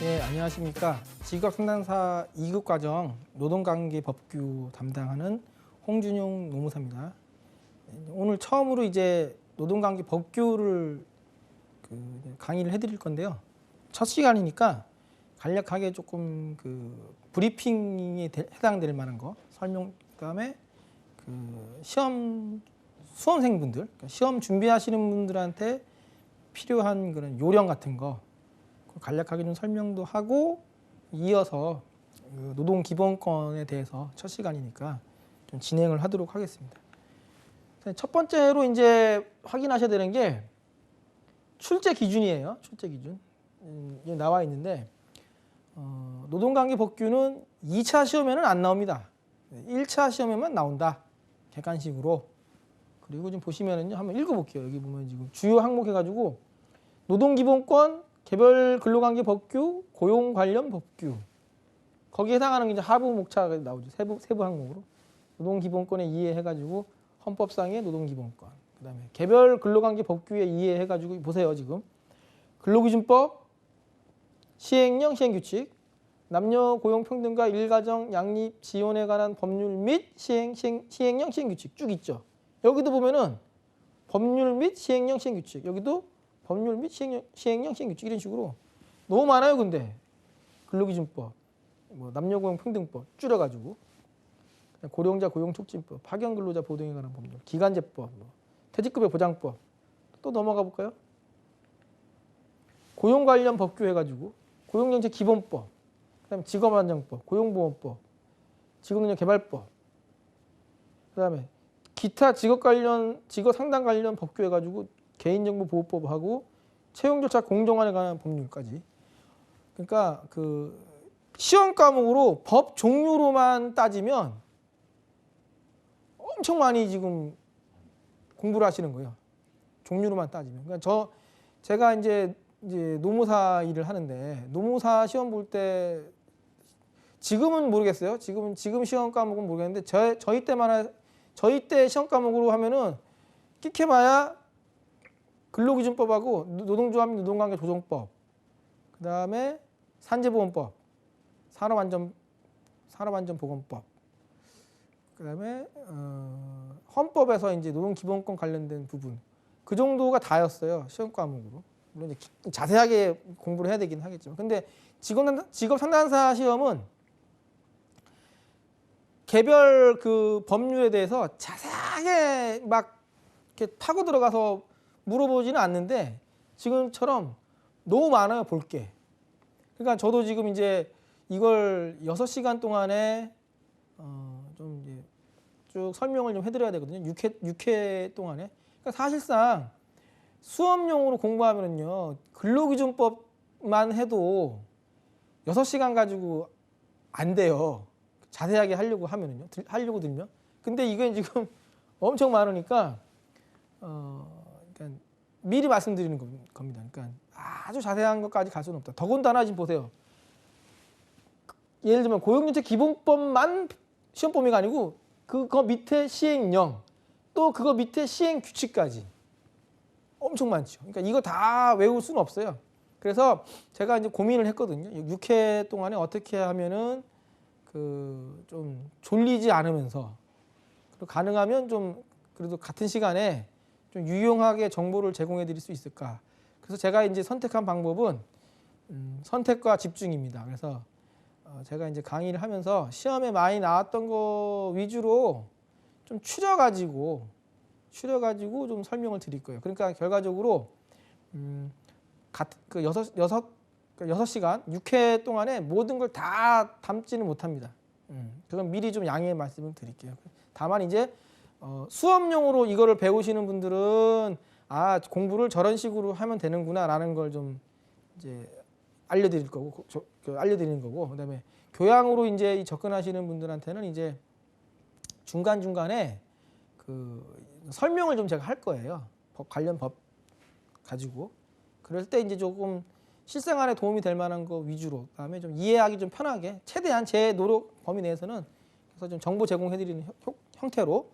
네, 안녕하십니까. 직업상담사 2급 과정 노동관계법규 담당하는 홍준용 노무사입니다. 오늘 처음으로 이제 노동관계법규를 강의를 해드릴 건데요. 첫 시간이니까 간략하게 조금 브리핑에 해당될 만한 거 설명, 그다음에 시험 수험생분들, 그러니까 시험 준비하시는 분들한테 필요한 그런 요령 같은 거 간략하게 좀 설명도 하고, 이어서 노동기본권에 대해서 첫 시간이니까 좀 진행을 하도록 하겠습니다. 첫 번째로 이제 확인하셔야 되는 게 출제 기준이에요. 출제 기준. 나와 있는데 노동관계법규는 2차 시험에는 안 나옵니다. 1차 시험에만 나온다. 객관식으로. 그리고 지금 보시면은요, 한번 읽어볼게요. 여기 보면 지금 주요 항목 해가지고 노동기본권, 개별 근로관계 법규, 고용 관련 법규, 거기에 해당하는 게 이제 하부 목차가 나오죠. 세부 항목으로 노동기본권에 이해해가지고 헌법상의 노동기본권, 그다음에 개별 근로관계 법규에 이해해가지고 보세요. 지금 근로기준법, 시행령, 시행규칙, 남녀 고용평등과 일가정 양립 지원에 관한 법률 및 시행령, 시행규칙 쭉 있죠. 여기도 보면은 법률 및 시행령, 시행규칙, 여기도 법률 및 시행령, 시행규칙 이런 식으로 너무 많아요. 근데 근로기준법, 남녀고용평등법 줄여가지고, 고령자 고용촉진법, 파견근로자 보동에 관한 법률, 기간제법, 퇴직급여 보장법. 또 넘어가 볼까요? 고용 관련 법규 해가지고 고용정책 기본법, 그다음에 직업안정법, 고용보험법, 직업능력 개발법, 그다음에 기타 직업 상담 관련 법규 해가지고 개인정보보호법하고 채용절차 공정화에 관한 법률까지. 그러니까 시험 과목으로 법 종류로만 따지면 엄청 많이 지금 공부를 하시는 거예요. 종류로만 따지면. 그러니까 제가 이제 노무사 일을 하는데, 노무사 시험 볼 때 지금은 모르겠어요. 지금 시험 과목은 모르겠는데 저희 때 시험 과목으로 하면은 끽해봐야 근로기준법하고 노동조합 및 노동관계 조정법, 그다음에 산재보험법, 산업안전보건법, 그다음에 헌법에서 이제 노동기본권 관련된 부분, 그 정도가 다였어요. 시험 과목으로. 물론 이제 자세하게 공부를 해야 되긴 하겠지만, 근데 직업 상담사 시험은 개별 법률에 대해서 자세하게 막 이렇게 파고 들어가서 물어보지는 않는데 지금처럼 너무 많아요. 볼 게. 그러니까 저도 지금 이제 이걸 6시간 동안에 좀 이제 쭉 설명을 좀 해드려야 되거든요. 6회 동안에. 그러니까 사실상 수업용으로 공부하면요, 근로기준법만 해도 6시간 가지고 안 돼요. 자세하게 하려고 하면은요, 하려고 들면. 근데 이게 지금 엄청 많으니까 그러니까 미리 말씀드리는 겁니다. 그러니까 아주 자세한 것까지 갈 수는 없다. 더군다나 지금 보세요. 예를 들면 고용정책 기본법만 시험 범위가 아니고 그거 밑에 시행령, 또 그거 밑에 시행규칙까지 엄청 많죠. 그러니까 이거 다 외울 수는 없어요. 그래서 제가 이제 고민을 했거든요. 6회 동안에 어떻게 하면은 좀 졸리지 않으면서, 그리고 가능하면 좀 그래도 같은 시간에 좀 유용하게 정보를 제공해 드릴 수 있을까. 그래서 제가 이제 선택한 방법은 선택과 집중입니다. 그래서 제가 이제 강의를 하면서 시험에 많이 나왔던 거 위주로 좀 추려가지고 좀 설명을 드릴 거예요. 그러니까 결과적으로 6시간 6회 동안에 모든 걸 다 담지는 못합니다. 그건 미리 좀 양해의 말씀을 드릴게요. 다만 이제 수업용으로 이거를 배우시는 분들은 공부를 저런 식으로 하면 되는구나라는 걸 좀 이제 알려드리는 거고, 그다음에 교양으로 이제 접근하시는 분들한테는 이제 중간 중간에 설명을 좀 제가 할 거예요. 관련 법 가지고. 그럴 때 이제 조금 실생활에 도움이 될 만한 거 위주로, 그다음에 좀 이해하기 좀 편하게, 최대한 제 노력 범위 내에서는 그래서 좀 정보 제공해드리는 형태로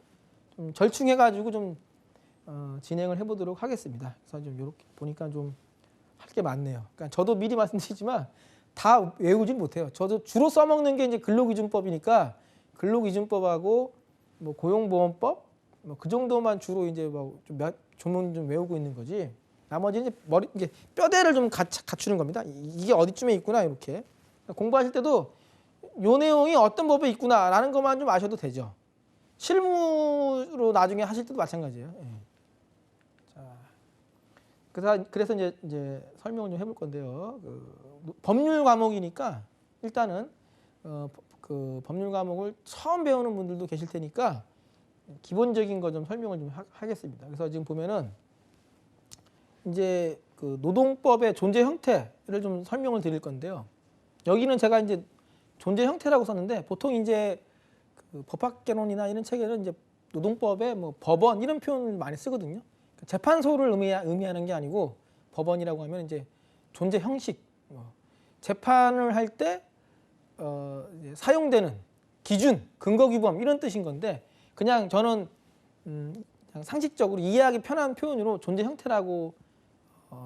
좀 절충해가지고 좀 진행을 해보도록 하겠습니다. 그래서 좀 이렇게 보니까 좀 할 게 많네요. 그러니까 저도 미리 말씀드리지만 다 외우진 못해요. 저도 주로 써먹는 게 이제 근로기준법이니까 근로기준법하고 뭐 고용보험법 뭐 그 정도만 주로 이제 뭐좀 조문 좀 외우고 있는 거지. 나머지 이제 머리 이게 뼈대를 좀 갖추는 겁니다. 이게 어디쯤에 있구나 이렇게 공부하실 때도 요 내용이 어떤 법에 있구나라는 것만 좀 아셔도 되죠. 실무로 나중에 하실 때도 마찬가지예요. 예. 자, 그래서 이제 설명을 좀 해볼 건데요. 법률 과목이니까 일단은 그 법률 과목을 처음 배우는 분들도 계실 테니까 기본적인 거 좀 설명을 좀 하겠습니다. 그래서 지금 보면은 이제 그 노동법의 존재 형태를 좀 설명을 드릴 건데요. 여기는 제가 이제 존재 형태라고 썼는데 보통 이제 그 법학개론이나 이런 책에는 이제 노동법에 뭐 법원 이런 표현을 많이 쓰거든요. 재판소를 의미하는 게 아니고 법원이라고 하면 이제 존재 형식, 재판을 할 때 사용되는 기준, 근거 규범 이런 뜻인 건데 그냥 저는 그냥 상식적으로 이해하기 편한 표현으로 존재 형태라고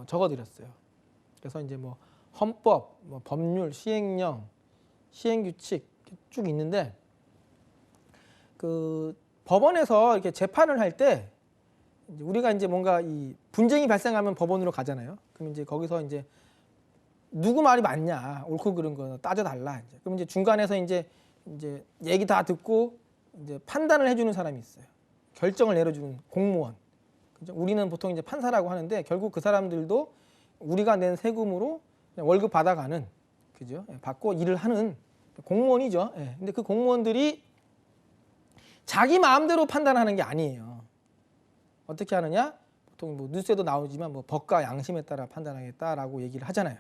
적어드렸어요. 그래서 이제 뭐 헌법, 뭐 법률, 시행령, 시행규칙 쭉 있는데 그 법원에서 이렇게 재판을 할 때 우리가 이제 뭔가 이 분쟁이 발생하면 법원으로 가잖아요. 그럼 이제 거기서 이제 누구 말이 맞냐, 옳고 그른 거 따져달라. 이제. 그럼 이제 중간에서 이제 얘기 다 듣고 이제 판단을 해주는 사람이 있어요. 결정을 내려주는 공무원. 그죠? 우리는 보통 이제 판사라고 하는데 결국 그 사람들도 우리가 낸 세금으로 월급 받아가는, 그죠? 받고 일을 하는 공무원이죠. 예. 근데 그 공무원들이 자기 마음대로 판단하는 게 아니에요. 어떻게 하느냐? 보통 뭐 뉴스에도 나오지만 뭐 법과 양심에 따라 판단하겠다라고 얘기를 하잖아요.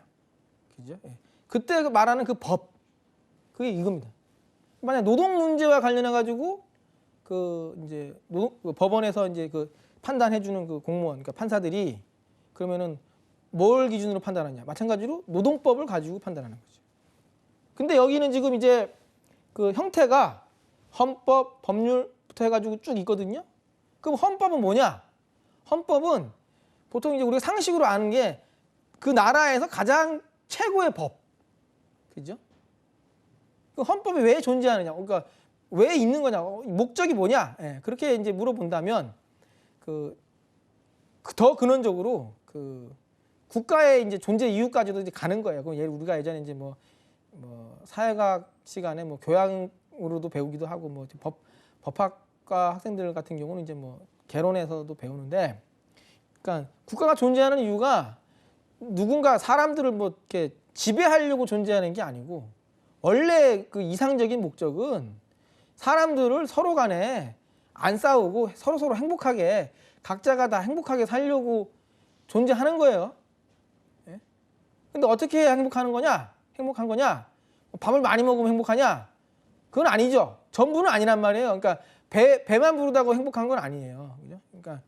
그죠? 예. 그때 말하는 그 법, 그게 이겁니다. 만약 노동 문제와 관련해 가지고 그 이제 법원에서 이제 그 판단해주는 그 공무원, 그러니까 판사들이 그러면은 뭘 기준으로 판단하냐? 마찬가지로 노동법을 가지고 판단하는 거죠. 근데 여기는 지금 이제 그 형태가 헌법, 법률부터 해가지고 쭉 있거든요. 그럼 헌법은 뭐냐? 헌법은 보통 이제 우리가 상식으로 아는 게 그 나라에서 가장 최고의 법, 그죠? 그 헌법이 왜 존재하느냐? 그러니까 왜 있는 거냐? 목적이 뭐냐? 예, 그렇게 이제 물어본다면 더 근원적으로 그 국가의 이제 존재 이유까지도 이제 가는 거예요. 그럼 우리가 예전에 이제 뭐 사회과학 시간에 뭐 교양으로도 배우기도 하고 뭐 법학과 학생들 같은 경우는 이제 뭐 개론에서도 배우는데, 그러니까 국가가 존재하는 이유가 누군가 사람들을 뭐 이렇게 지배하려고 존재하는 게 아니고 원래 그 이상적인 목적은 사람들을 서로 간에 안 싸우고 서로 행복하게 각자가 다 행복하게 살려고 존재하는 거예요. 예? 근데 어떻게 행복한 거냐? 밥을 많이 먹으면 행복하냐? 그건 아니죠. 전부는 아니란 말이에요. 그러니까 배만 부르다고 행복한 건 아니에요. 그죠? 그러니까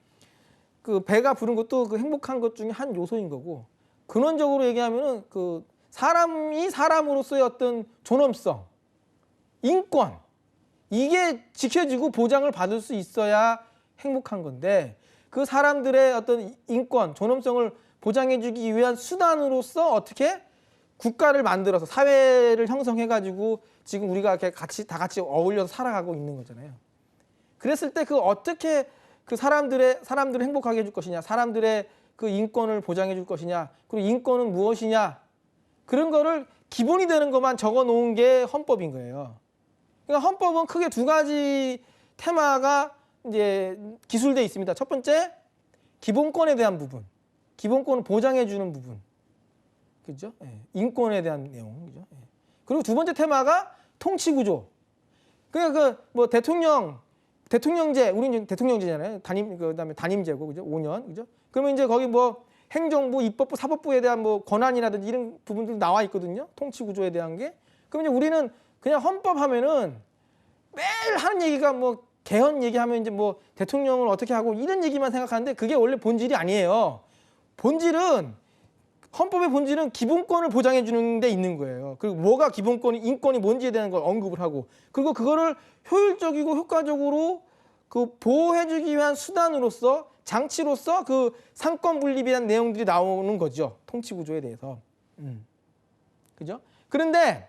그 배가 부른 것도 그 행복한 것 중에 한 요소인 거고, 근원적으로 얘기하면은 그 사람이 사람으로서의 어떤 존엄성, 인권, 이게 지켜지고 보장을 받을 수 있어야 행복한 건데, 그 사람들의 어떤 인권, 존엄성을 보장해주기 위한 수단으로서 어떻게 국가를 만들어서 사회를 형성해가지고 지금 우리가 이렇게 다 같이 어울려서 살아가고 있는 거잖아요. 그랬을 때 그 어떻게 그 사람들을 행복하게 해줄 것이냐, 사람들의 그 인권을 보장해 줄 것이냐, 그리고 인권은 무엇이냐, 그런 거를 기본이 되는 것만 적어 놓은 게 헌법인 거예요. 그러니까 헌법은 크게 두 가지 테마가 이제 기술되어 있습니다. 첫 번째, 기본권에 대한 부분, 기본권을 보장해 주는 부분, 그죠? 예. 인권에 대한 내용, 그죠? 예. 그리고 두 번째 테마가 통치 구조. 그러니까 뭐 대통령제, 우리는 대통령제잖아요. 그다음에 단임제고, 그죠? 5년, 그죠? 그러면 이제 거기 뭐 행정부, 입법부, 사법부에 대한 뭐 권한이라든지 이런 부분들이 나와 있거든요. 통치 구조에 대한 게. 그럼 이제 우리는 그냥 헌법 하면은 매일 하는 얘기가 뭐 개헌 얘기하면 이제 뭐 대통령을 어떻게 하고 이런 얘기만 생각하는데 그게 원래 본질이 아니에요. 헌법의 본질은 기본권을 보장해 주는 데 있는 거예요. 그리고 뭐가 기본권이, 인권이 뭔지에 대한 걸 언급을 하고, 그리고 그거를 효율적이고 효과적으로 그 보호해주기 위한 수단으로서 장치로서 그 상권 분립이라는 내용들이 나오는 거죠. 통치 구조에 대해서. 그죠? 그런데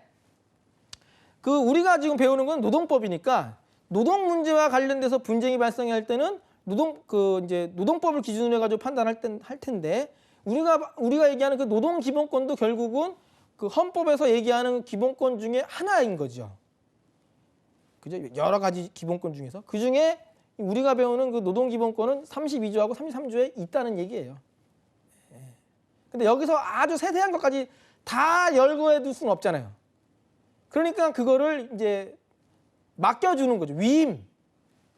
그 우리가 지금 배우는 건 노동법이니까 노동 문제와 관련돼서 분쟁이 발생할 때는 노동법을 기준으로 해가지고 판단할 텐데 우리가 얘기하는 그 노동 기본권도 결국은 그 헌법에서 얘기하는 기본권 중에 하나인 거죠. 그죠? 여러 가지 기본권 중에서 그 중에 우리가 배우는 그 노동 기본권은 32조하고 33조에 있다는 얘기예요. 근데 여기서 아주 세세한 것까지 다 열거해 둘 수는 없잖아요. 그러니까 그거를 이제 맡겨주는 거죠. 위임.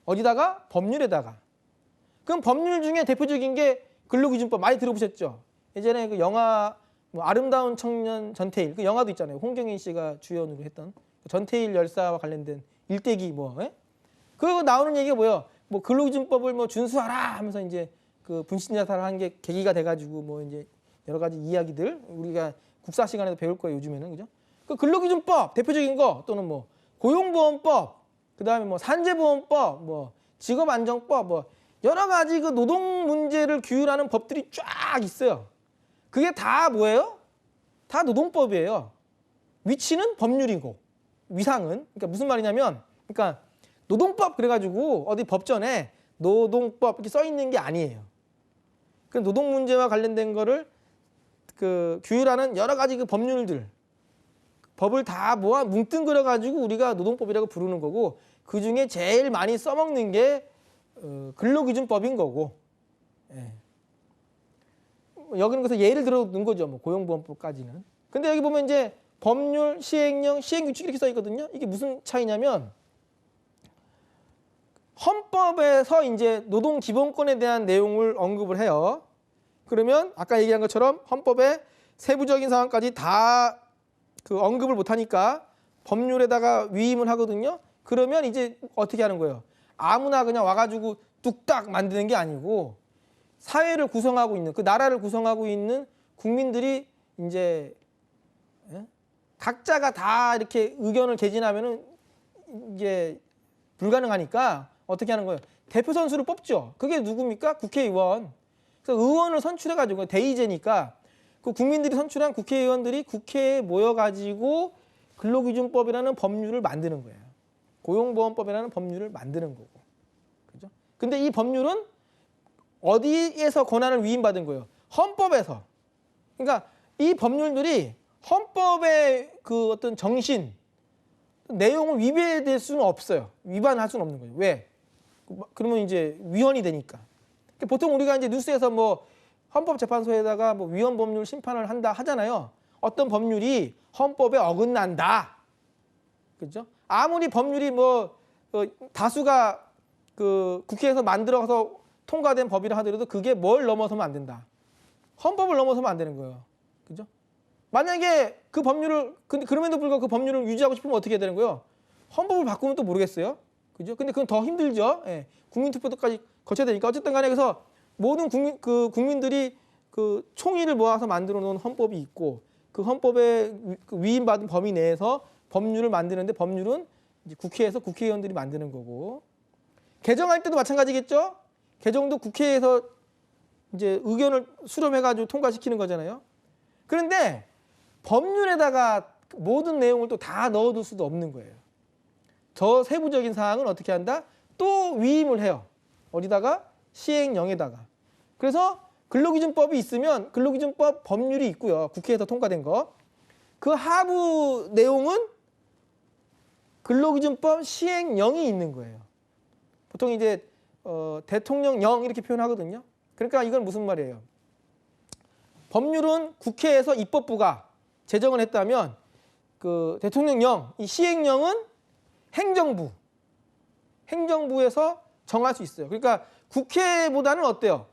어디다가? 법률에다가. 그럼 법률 중에 대표적인 게 근로기준법 많이 들어보셨죠? 예전에 그 영화 뭐 아름다운 청년 전태일 그 영화도 있잖아요. 홍경인 씨가 주연으로 했던 전태일 열사와 관련된 일대기 뭐 그거 나오는 얘기가 뭐예요? 뭐 근로기준법을 뭐 준수하라 하면서 이제 그 분신자살을 한 게 계기가 돼가지고 뭐 이제 여러 가지 이야기들 우리가 국사 시간에도 배울 거예요. 요즘에는 그죠? 그 근로기준법 대표적인 거 또는 뭐 고용보험법 그다음에 뭐 산재보험법 뭐 직업안정법 뭐 여러 가지 그 노동 문제를 규율하는 법들이 쫙 있어요. 그게 다 뭐예요? 다 노동법이에요. 위치는 법률이고 위상은 그러니까 무슨 말이냐면 그러니까 노동법 그래가지고 어디 법전에 노동법 이렇게 써 있는 게 아니에요. 그 노동 문제와 관련된 거를 그 규율하는 여러 가지 그 법률들 법을 다 모아 뭉뚱그려 가지고 우리가 노동법이라고 부르는 거고 그 중에 제일 많이 써먹는 게 근로기준법인 거고 여기는 그래서 예를 들어 놓은 거죠. 뭐 고용보험법까지는. 근데 여기 보면 이제 법률, 시행령, 시행규칙 이렇게 써 있거든요. 이게 무슨 차이냐면 헌법에서 이제 노동 기본권에 대한 내용을 언급을 해요. 그러면 아까 얘기한 것처럼 헌법의 세부적인 사항까지 다 그 언급을 못하니까 법률에다가 위임을 하거든요. 그러면 이제 어떻게 하는 거예요? 아무나 그냥 와가지고 뚝딱 만드는 게 아니고 사회를 구성하고 있는 그 나라를 구성하고 있는 국민들이 이제 각자가 다 이렇게 의견을 개진하면은 이게 불가능하니까 어떻게 하는 거예요? 대표 선수를 뽑죠. 그게 누굽니까? 국회의원. 그래서 의원을 선출해가지고 대의제니까 그 국민들이 선출한 국회의원들이 국회에 모여가지고 근로기준법이라는 법률을 만드는 거예요. 고용보험법이라는 법률을 만드는 거고. 그죠? 근데 이 법률은 어디에서 권한을 위임받은 거예요? 헌법에서. 그러니까 이 법률들이 헌법의 그 어떤 정신, 내용을 위배될 수는 없어요. 위반할 수는 없는 거예요. 왜? 그러면 이제 위헌이 되니까. 보통 우리가 이제 뉴스에서 뭐 헌법재판소에다가 뭐 위헌 법률 심판을 한다 하잖아요. 어떤 법률이 헌법에 어긋난다. 그죠? 아무리 법률이 뭐 다수가 그 국회에서 만들어서 통과된 법이라 하더라도 그게 뭘 넘어서면 안 된다. 헌법을 넘어서면 안 되는 거예요. 그죠? 만약에 그 법률을 그럼에도 불구하고 그 법률을 유지하고 싶으면 어떻게 해야 되는 거예요? 헌법을 바꾸면 또 모르겠어요. 그죠? 근데 그건 더 힘들죠. 예. 국민투표도까지 거쳐야 되니까 어쨌든 간에 그래서 모든 국민들이 그 총의를 모아서 만들어 놓은 헌법이 있고 그 헌법에 위임받은 범위 내에서 법률을 만드는데 법률은 이제 국회에서 국회의원들이 만드는 거고 개정할 때도 마찬가지겠죠? 개정도 국회에서 이제 의견을 수렴해가지고 통과시키는 거잖아요. 그런데 법률에다가 모든 내용을 또 다 넣어둘 수도 없는 거예요. 더 세부적인 사항은 어떻게 한다? 또 위임을 해요. 어디다가? 시행령에다가. 그래서 근로기준법이 있으면 근로기준법 법률이 있고요. 국회에서 통과된 거. 그 하부 내용은 근로기준법 시행령이 있는 거예요. 보통 이제 대통령령 이렇게 표현하거든요. 그러니까 이건 무슨 말이에요? 법률은 국회에서 입법부가 제정을 했다면 그 대통령령, 이 시행령은 행정부에서 정할 수 있어요. 그러니까 국회보다는 어때요?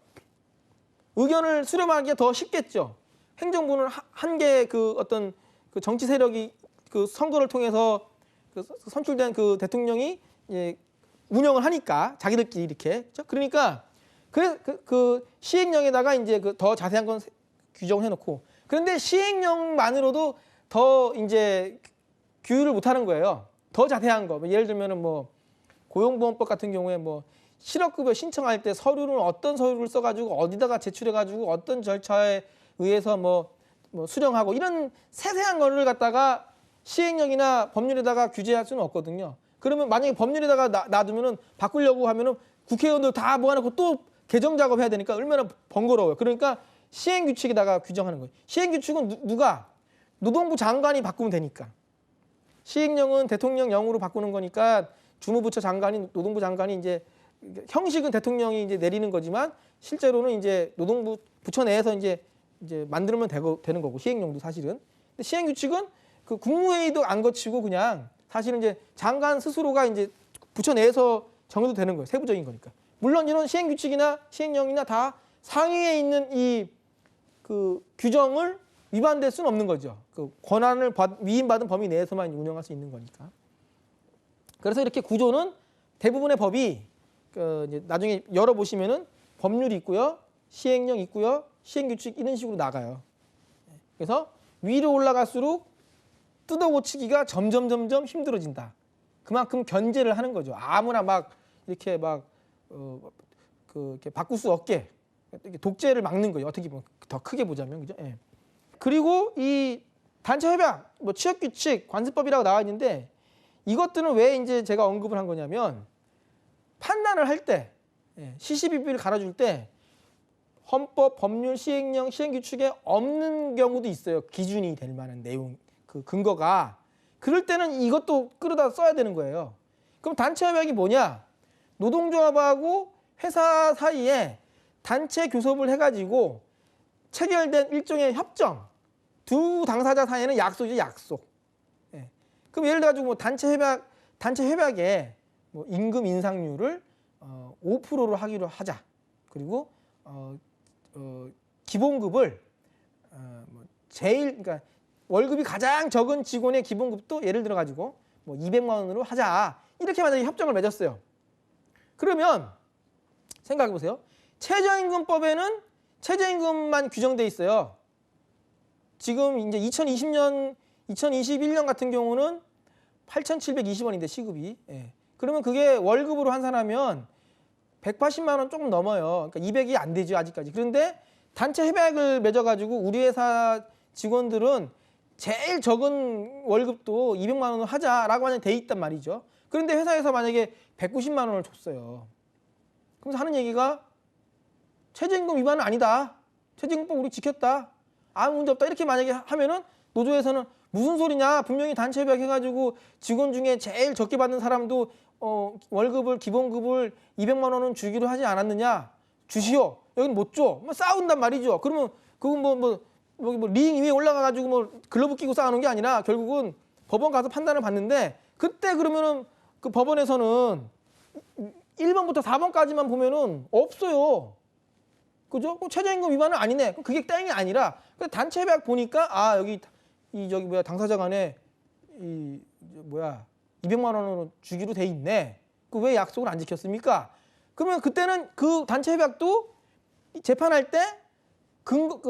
의견을 수렴하기가 더 쉽겠죠. 행정부는 한 개의 그 어떤 그 정치 세력이 그 선거를 통해서 그 선출된 그 대통령이 예, 운영을 하니까 자기들끼리 이렇게. 그렇죠? 그러니까 그 시행령에다가 이제 그 더 자세한 건 규정을 해놓고 그런데 시행령만으로도 더 이제 규율을 못하는 거예요. 더 자세한 거. 예를 들면은 뭐 고용보험법 같은 경우에 뭐 실업급여 신청할 때 서류는 어떤 서류를 써가지고 어디다가 제출해가지고 어떤 절차에 의해서 뭐 수령하고 이런 세세한 거를 갖다가 시행령이나 법률에다가 규제할 수는 없거든요. 그러면 만약에 법률에다가 놔두면은 바꾸려고 하면은 국회의원들 다 모아놓고 또 개정 작업해야 되니까 얼마나 번거로워요. 그러니까 시행규칙에다가 규정하는 거예요. 시행규칙은 누가? 노동부 장관이 바꾸면 되니까. 시행령은 대통령령으로 바꾸는 거니까 주무부처 장관이 노동부 장관이 이제 형식은 대통령이 이제 내리는 거지만 실제로는 이제 노동부 부처 내에서 이제 만들면 되는 거고 시행령도 사실은. 근데 시행규칙은 그 국무회의도 안 거치고 그냥 사실은 이제 장관 스스로가 이제 부처 내에서 정해도 되는 거예요. 세부적인 거니까. 물론 이런 시행규칙이나 시행령이나 다 상위에 있는 이 그 규정을 위반될 수는 없는 거죠. 그 권한을 위임받은 범위 내에서만 운영할 수 있는 거니까. 그래서 이렇게 구조는 대부분의 법이 이제 나중에 열어보시면은 법률이 있고요, 시행령 있고요, 시행규칙 이런 식으로 나가요. 그래서 위로 올라갈수록 뜯어고치기가 점점 힘들어진다. 그만큼 견제를 하는 거죠. 아무나 막 이렇게 이렇게 바꿀 수 없게 독재를 막는 거예요. 어떻게 보면 더 크게 보자면 그죠? 예. 그리고 이 단체 협약, 뭐 취업규칙, 관습법이라고 나와 있는데 이것들은 왜 이제 제가 언급을 한 거냐면 판단을 할 때 시시비비를 갈아줄 때 헌법, 법률, 시행령, 시행규칙에 없는 경우도 있어요. 기준이 될 만한 내용, 그 근거가. 그럴 때는 이것도 끌어다 써야 되는 거예요. 그럼 단체 협약이 뭐냐? 노동조합하고 회사 사이에 단체 교섭을 해가지고 체결된 일종의 협정. 두 당사자 사이에는 약속이죠, 약속. 예. 그럼 예를 들어 뭐 단체 협약에 뭐 임금 인상률을 5%로 하기로 하자. 그리고 기본급을 그러니까 월급이 가장 적은 직원의 기본급도 예를 들어 가지고 뭐 200만 원으로 하자. 이렇게 만약에 협정을 맺었어요. 그러면 생각해 보세요. 최저임금법에는 최저임금만 규정돼 있어요. 지금 이제 2021년 같은 경우는 8,720원인데 시급이. 예. 그러면 그게 월급으로 환산하면 180만 원 조금 넘어요. 그러니까 200이 안 되죠, 아직까지. 그런데 단체 협약을 맺어가지고 우리 회사 직원들은 제일 적은 월급도 200만 원을 하자라고 만약에 돼 있단 말이죠. 그런데 회사에서 만약에 190만 원을 줬어요. 그러면서 하는 얘기가 최저임금 위반은 아니다. 최저임금법 우리 지켰다. 아무 문제 없다. 이렇게 만약에 하면은 노조에서는 무슨 소리냐. 분명히 단체 협약 해가지고 직원 중에 제일 적게 받는 사람도 월급을 기본급을 200만 원은 주기로 하지 않았느냐. 주시오. 여기는 못 줘. 뭐 싸운단 말이죠. 그러면 그건 링 위에 올라가가지고 뭐 글러브 끼고 싸우는 게 아니라 결국은 법원 가서 판단을 받는데 그때 그러면은 그 법원에서는 1번부터 4번까지만 보면은 없어요. 그죠? 최저임금 위반은 아니네. 그럼 그게 땡이 아니라 단체 협약 보니까 여기 당사자 간에 200만 원으로 주기로 돼 있네. 그 왜 약속을 안 지켰습니까? 그러면 그때는 그 단체 협약도 재판할 때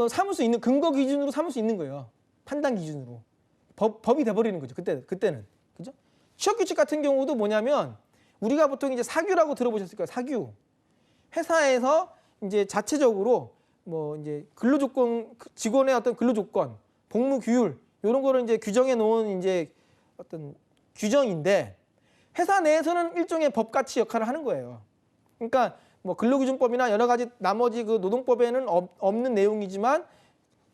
삼을 수 있는 근거 기준으로 삼을 수 있는 거예요. 판단 기준으로. 법이 돼버리는 거죠. 그때는. 그죠? 취업규칙 같은 경우도 뭐냐면 우리가 보통 이제 사규라고 들어보셨을 거예요. 사규. 회사에서 이제 자체적으로 뭐 이제 근로조건, 직원의 어떤 근로조건, 복무규율 이런 거를 이제 규정해 놓은 이제 어떤 규정인데 회사 내에서는 일종의 법같이 역할을 하는 거예요. 그러니까 뭐 근로기준법이나 여러 가지 나머지 그 노동법에는 없는 내용이지만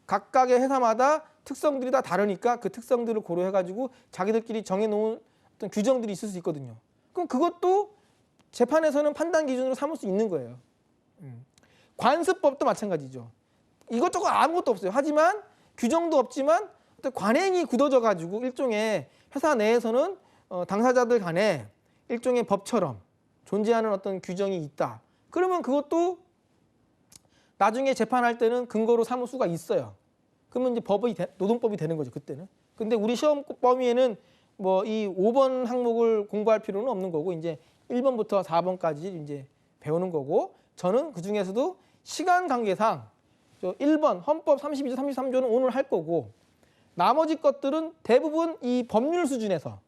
각각의 회사마다 특성들이 다 다르니까 그 특성들을 고려해가지고 자기들끼리 정해놓은 어떤 규정들이 있을 수 있거든요. 그럼 그것도 재판에서는 판단 기준으로 삼을 수 있는 거예요. 관습법도 마찬가지죠. 이것저것 아무것도 없어요. 하지만 규정도 없지만 관행이 굳어져가지고 일종의 회사 내에서는 당사자들 간에 일종의 법처럼 존재하는 어떤 규정이 있다. 그러면 그것도 나중에 재판할 때는 근거로 삼을 수가 있어요. 그러면 이제 노동법이 되는 거죠, 그때는. 근데 우리 시험 범위에는 뭐 이 5번 항목을 공부할 필요는 없는 거고 이제 1번부터 4번까지 이제 배우는 거고 저는 그 중에서도 시간 관계상 1번 헌법 32조, 33조는 오늘 할 거고 나머지 것들은 대부분 이 법률 수준에서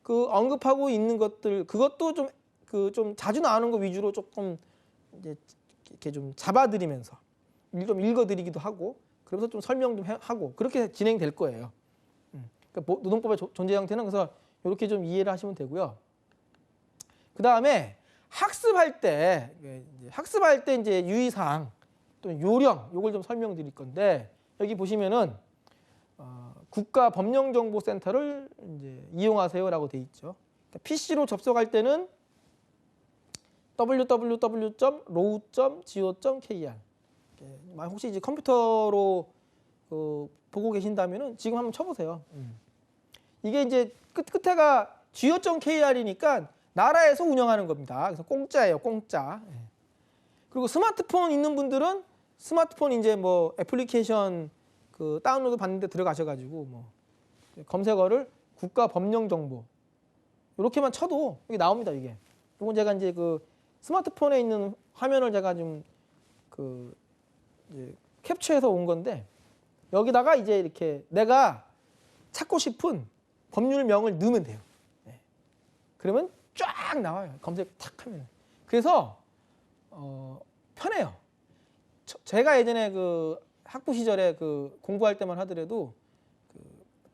그 언급하고 있는 것들 그것도 좀 그 좀 자주 나오는 거 위주로 조금 이제 이렇게 좀 잡아드리면서 좀 읽어드리기도 하고 그러면서 좀 설명 좀 하고 그렇게 진행될 거예요. 그러니까 노동법의 존재 형태는 그래서 이렇게 좀 이해를 하시면 되고요. 그 다음에 학습할 때 이제 유의사항 또는 요령 요걸 좀 설명드릴 건데 여기 보시면은 국가법령정보센터를 이제 이용하세요라고 돼 있죠. 그러니까 PC로 접속할 때는 www.row.go.kr 혹시 이제 컴퓨터로 보고 계신다면은 지금 한번 쳐보세요. 이게 이제 끝에가 go.kr이니까 나라에서 운영하는 겁니다. 그래서 공짜예요, 공짜. 그리고 스마트폰 있는 분들은 스마트폰 이제 뭐 애플리케이션 그 다운로드 받는데 들어가셔가지고 뭐 검색어를 국가법령정보 이렇게만 쳐도 여기 나옵니다. 이게. 이건 제가 이제 그 스마트폰에 있는 화면을 제가 좀 그 이제 캡처해서 온 건데 여기다가 이제 이렇게 내가 찾고 싶은 법률명을 넣으면 돼요. 그러면 쫙 나와요. 검색 탁 하면. 그래서 편해요. 제가 예전에 그 학부 시절에 그 공부할 때만 하더라도 그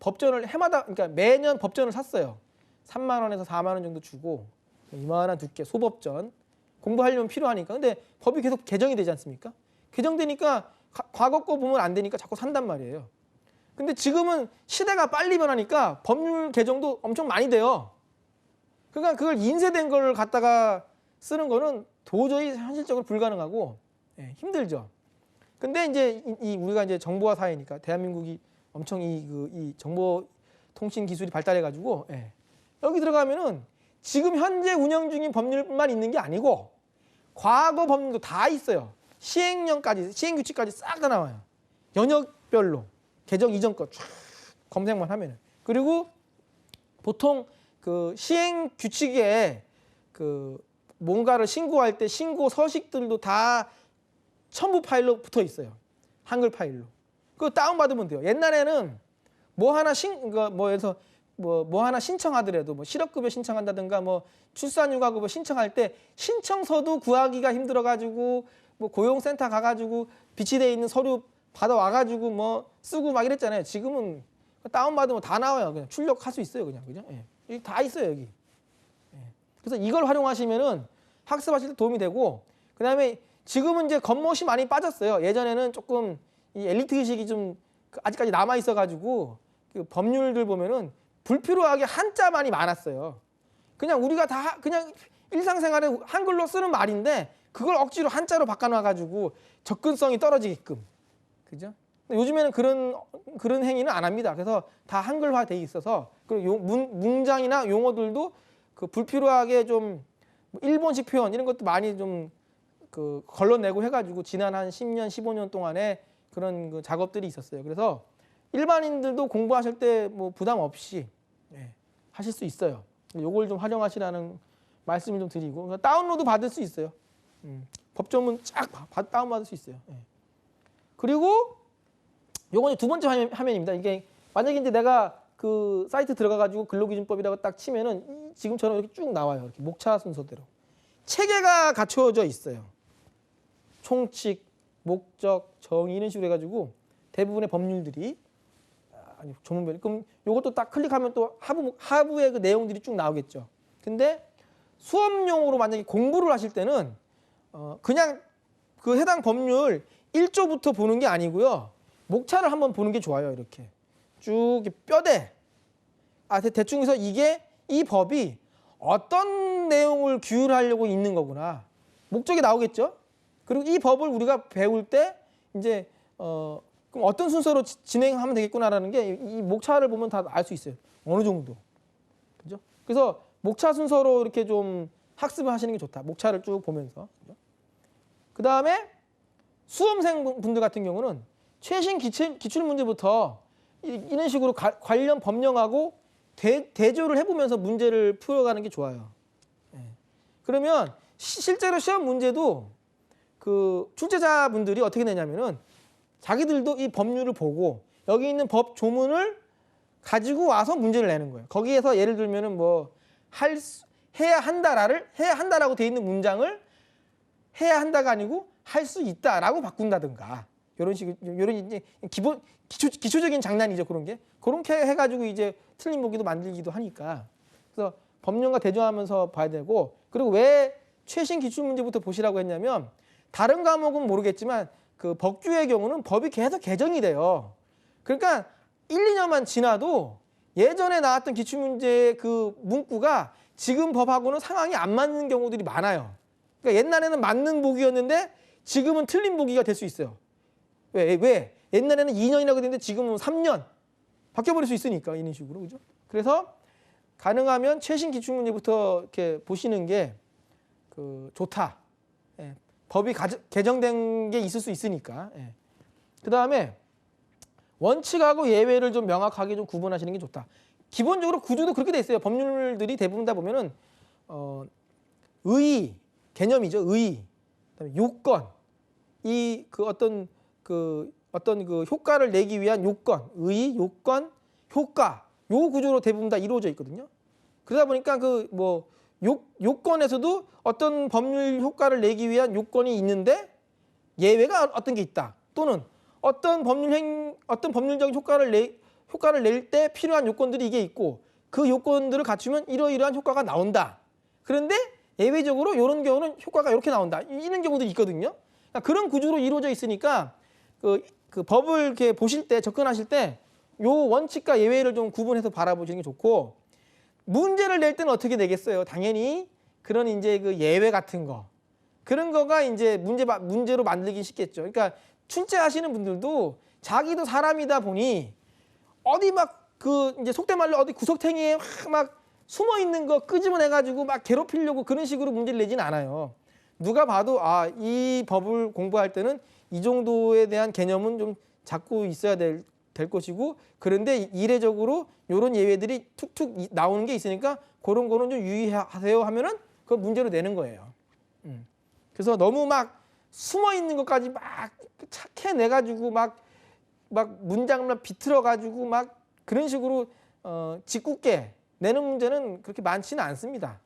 법전을 해마다 그러니까 매년 법전을 샀어요. 3만 원에서 4만 원 정도 주고 이만한 두께 소법전 공부하려면 필요하니까. 근데 법이 계속 개정이 되지 않습니까? 개정되니까 과거 거 보면 안 되니까 자꾸 산단 말이에요. 근데 지금은 시대가 빨리 변하니까 법률 개정도 엄청 많이 돼요. 그러니까 그걸 인쇄된 걸 갖다가 쓰는 거는 도저히 현실적으로 불가능하고 힘들죠. 근데 이제 우리가 이제 정보화 사회니까 대한민국이 엄청 이 정보통신 기술이 발달해가지고 여기 들어가면은 지금 현재 운영 중인 법률만 있는 게 아니고 과거 법률도 다 있어요. 시행령까지 시행규칙까지 싹 다 나와요. 연역별로 개정 이전 거 쫙 검색만 하면은. 그리고 보통 그 시행 규칙에 그 뭔가를 신고할 때 신고 서식들도 다 첨부 파일로 붙어 있어요. 한글 파일로. 그거 다운 받으면 돼요. 옛날에는 뭐 하나 뭐 하나 신청하더라도 뭐 실업급여 신청한다든가 뭐 출산휴가급여 신청할 때 신청서도 구하기가 힘들어가지고 뭐 고용센터 가가지고 비치돼 있는 서류 받아와가지고 뭐 쓰고 막 이랬잖아요. 지금은 다운 받으면 다 나와요. 그냥 출력할 수 있어요. 그냥 그죠? 여기 다 있어요 여기. 그래서 이걸 활용하시면은 학습하실 때 도움이 되고 그다음에 지금은 이제 겉멋이 많이 빠졌어요. 예전에는 조금 이 엘리트 의식이 좀 아직까지 남아 있어가지고 그 법률들 보면은 불필요하게 한자만이 많았어요. 그냥 우리가 다 그냥 일상생활에 한글로 쓰는 말인데 그걸 억지로 한자로 바꿔놔가지고 접근성이 떨어지게끔, 그죠? 근데 요즘에는 그런 행위는 안 합니다. 그래서 다 한글화돼 있어서 그리고 문장이나 용어들도 그 불필요하게 좀 일본식 표현 이런 것도 많이 좀 그 걸러내고 해가지고 지난 한 10년, 15년 동안에 그런 그 작업들이 있었어요. 그래서 일반인들도 공부하실 때 뭐 부담 없이 하실 수 있어요. 요걸 좀 활용하시라는 말씀을 좀 드리고 다운로드 받을 수 있어요. 법조문 쫙 다운받을 수 있어요. 그리고 요건 두 번째 화면입니다. 이게 만약에 이제 내가 그 사이트 들어가가지고 근로기준법이라고 딱 치면은 지금처럼 이렇게 쭉 나와요. 이렇게 목차 순서대로 체계가 갖춰져 있어요. 총칙, 목적, 정의 이런 식으로 해가지고 대부분의 법률들이 조문별. 그럼 요것도 딱 클릭하면 또 하부의 그 내용들이 쭉 나오겠죠. 근데 수업용으로 만약에 공부를 하실 때는 그냥 그 해당 법률 1조부터 보는 게 아니고요. 목차를 한번 보는 게 좋아요. 이렇게 쭉 뼈대. 대충 해서 이 법이 어떤 내용을 규율하려고 있는 거구나. 목적이 나오겠죠. 그리고 이 법을 우리가 배울 때 이제 그럼 어떤 순서로 진행하면 되겠구나라는 게 이 목차를 보면 다 알 수 있어요. 어느 정도. 그죠? 그래서 목차 순서로 이렇게 좀 학습을 하시는 게 좋다. 목차를 쭉 보면서. 그 다음에 수험생 분들 같은 경우는 최신 기출 문제부터 이런 식으로 관련 법령하고 대조를 해보면서 문제를 풀어가는 게 좋아요. 그러면 실제로 시험 문제도 그 출제자분들이 어떻게 내냐면은 자기들도 이 법률을 보고 여기 있는 법 조문을 가지고 와서 문제를 내는 거예요. 거기에서 예를 들면은 뭐 해야 한다라고 돼 있는 문장을 해야 한다가 아니고 할 수 있다라고 바꾼다든가 이런 이제 기초적인 장난이죠. 그런 게 그렇게 해가지고 이제 틀린 보기도 만들기도 하니까 그래서 법령과 대조하면서 봐야 되고 그리고 왜 최신 기출 문제부터 보시라고 했냐면 다른 과목은 모르겠지만 그 법규의 경우는 법이 계속 개정이 돼요. 그러니까 1, 2년만 지나도 예전에 나왔던 기출문제의 그 문구가 지금 법하고는 상황이 안 맞는 경우들이 많아요. 그러니까 옛날에는 맞는 보기였는데 지금은 틀린 보기가 될 수 있어요. 왜? 옛날에는 2년이라고 했는데 지금은 3년 바뀌어버릴 수 있으니까 이런 식으로 그죠? 그래서 가능하면 최신 기출문제부터 이렇게 보시는 게 그 좋다. 예. 법이 개정된 게 있을 수 있으니까. 예. 그 다음에 원칙하고 예외를 좀 명확하게 좀 구분하시는 게 좋다. 기본적으로 구조도 그렇게 돼 있어요. 법률들이 대부분 다 보면은 의의 개념이죠. 의의, 그다음에 요건, 이 그 어떤 그 효과를 내기 위한 요건, 의의, 요건, 효과, 요 구조로 대부분 다 이루어져 있거든요. 그러다 보니까 그 뭐 요건에서도 어떤 법률 효과를 내기 위한 요건이 있는데 예외가 어떤 게 있다. 또는 어떤 법률적인 효과를 낼 때 필요한 요건들이 이게 있고 그 요건들을 갖추면 이러이러한 효과가 나온다. 그런데 예외적으로 이런 경우는 효과가 이렇게 나온다. 이런 경우들이 있거든요. 그러니까 그런 구조로 이루어져 있으니까 그 법을 이렇게 보실 때 접근하실 때 요 원칙과 예외를 좀 구분해서 바라보시는 게 좋고 문제를 낼 때는 어떻게 내겠어요? 당연히 그런 이제 그 예외 같은 거 그런 거가 이제 문제로 만들기 쉽겠죠. 그러니까 출제하시는 분들도 자기도 사람이다 보니 어디 막 그 이제 속된 말로 어디 구석탱이에 막 숨어 있는 거 끄집어내가지고 막 괴롭히려고 그런 식으로 문제를 내진 않아요. 누가 봐도 아, 이 법을 공부할 때는 이 정도에 대한 개념은 좀 잡고 있어야 될 것이고 그런데 이례적으로 이런 예외들이 툭툭 나오는 게 있으니까 그런 거는 좀 유의하세요 하면은 그 문제로 내는 거예요. 그래서 너무 막 숨어 있는 것까지 막 착해내가지고 막 문장만 비틀어가지고 막 그런 식으로 짓궂게 내는 문제는 그렇게 많지는 않습니다.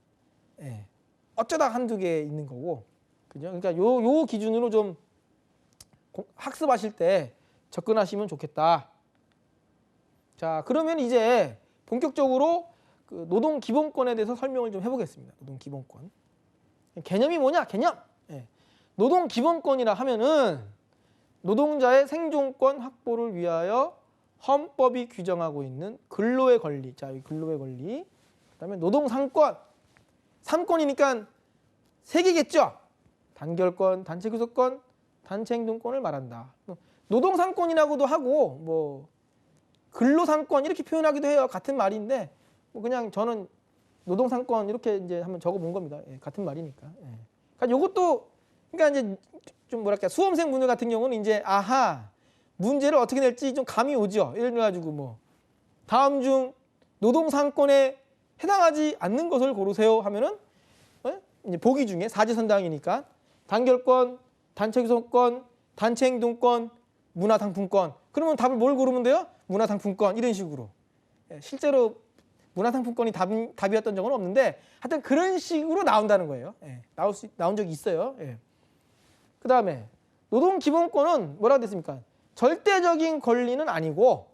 예. 어쩌다 한두 개 있는 거고, 그죠? 그러니까 요 기준으로 좀 학습하실 때 접근하시면 좋겠다. 자, 그러면 이제 본격적으로 그 노동기본권에 대해서 설명을 좀 해보겠습니다. 노동기본권. 개념이 뭐냐? 개념. 예. 노동기본권이라 하면은 노동자의 생존권 확보를 위하여 헌법이 규정하고 있는 근로의 권리. 자, 이 근로의 권리. 그다음에 노동상권. 3권이니까 3개겠죠. 단결권, 단체교섭권, 단체행동권을 말한다. 노동상권이라고도 하고 뭐 근로상권 이렇게 표현하기도 해요. 같은 말인데 뭐 그냥 저는 노동상권 이렇게 이제 한번 적어본 겁니다. 예, 같은 말이니까. 예. 그러니까 요것도 그러니까 이제 좀 뭐랄까 수험생 분들 같은 경우는 이제 아하 문제를 어떻게 낼지 좀 감이 오죠. 예를 들어가지고 뭐 다음 중 노동상권에 해당하지 않는 것을 고르세요 하면은 이제 보기 중에 사지선당이니까 단결권, 단체교섭권, 단체행동권, 문화상품권. 그러면 답을 뭘 고르면 돼요? 문화상품권 이런 식으로. 실제로 문화상품권이 답이었던 적은 없는데 하여튼 그런 식으로 나온다는 거예요. 나온 적이 있어요. 그 다음에 노동기본권은 뭐라고 됐습니까? 절대적인 권리는 아니고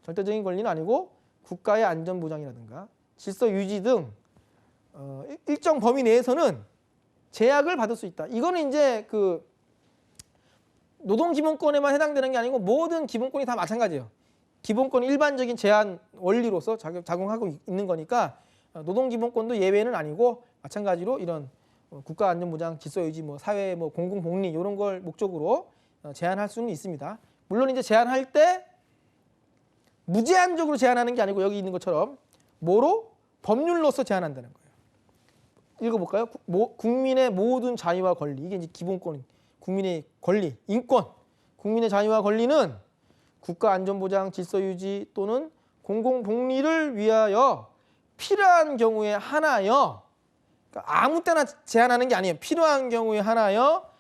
절대적인 권리는 아니고 국가의 안전보장이라든가 질서 유지 등 일정 범위 내에서는 제약을 받을 수 있다. 이거는 이제 그 노동기본권에만 해당되는 게 아니고 모든 기본권이 다 마찬가지예요. 기본권이 일반적인 제한 원리로서 작용하고 있는 거니까 노동기본권도 예외는 아니고 마찬가지로 이런 국가안전보장, 질서유지, 뭐 사회, 뭐 공공복리 이런 걸 목적으로 제한할 수는 있습니다. 물론 이제 제한할 때 무제한적으로 제한하는 게 아니고 여기 있는 것처럼 뭐로 법률로서 제한한다는 거예요. 읽어볼까요? 국민의 모든 자유와 권리 이게 이제 기본권, 국민의 권리, 인권, 국민의 자유와 권리는 국가안전보장, 질서유지 또는 공공복리를 위하여 필요한 경우에 하나여 그러니까 아무 때나 제한하는 게 아니에요. 필요한 경우에 하나여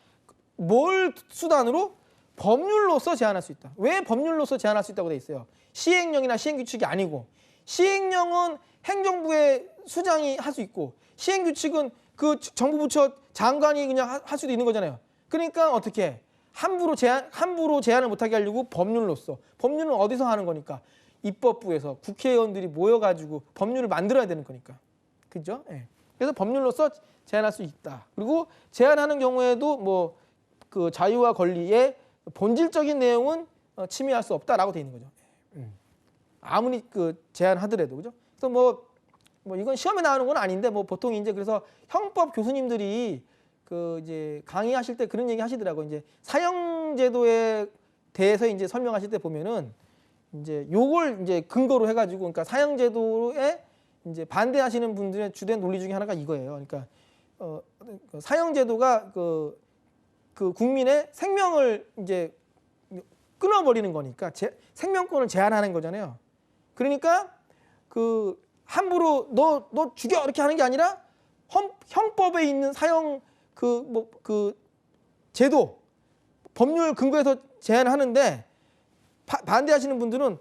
뭘 수단으로 법률로서 제한할 수 있다. 왜 법률로서 제한할 수 있다고 돼 있어요? 시행령이나 시행규칙이 아니고 시행령은 행정부의 수장이 할 수 있고 시행규칙은 그 정부 부처 장관이 그냥 할 수도 있는 거잖아요. 그러니까 어떻게 함부로 제한을 못하게 하려고 법률로서 법률은 어디서 하는 거니까 입법부에서 국회의원들이 모여가지고 법률을 만들어야 되는 거니까 그죠? 예. 그래서 법률로서 제한할 수 있다. 그리고 제한하는 경우에도 뭐 그 자유와 권리의 본질적인 내용은 침해할 수 없다라고 돼 있는 거죠. 아무리 그 제한하더라도 그죠? 그래서 뭐 이건 시험에 나오는 건 아닌데 뭐 보통 이제 그래서 형법 교수님들이 그 이제 강의하실 때 그런 얘기 하시더라고. 이제 사형제도에 대해서 이제 설명하실 때 보면은 이제 요걸 이제 근거로 해가지고 그러니까 사형제도에 이제 반대하시는 분들의 주된 논리 중에 하나가 이거예요. 그러니까 사형제도가 그 국민의 생명을 이제 끊어버리는 거니까 생명권을 제한하는 거잖아요. 그러니까 그 함부로 너 죽여 이렇게 하는 게 아니라 형법에 있는 사형 그 제도 법률 근거에서 제한하는데 반대하시는 분들은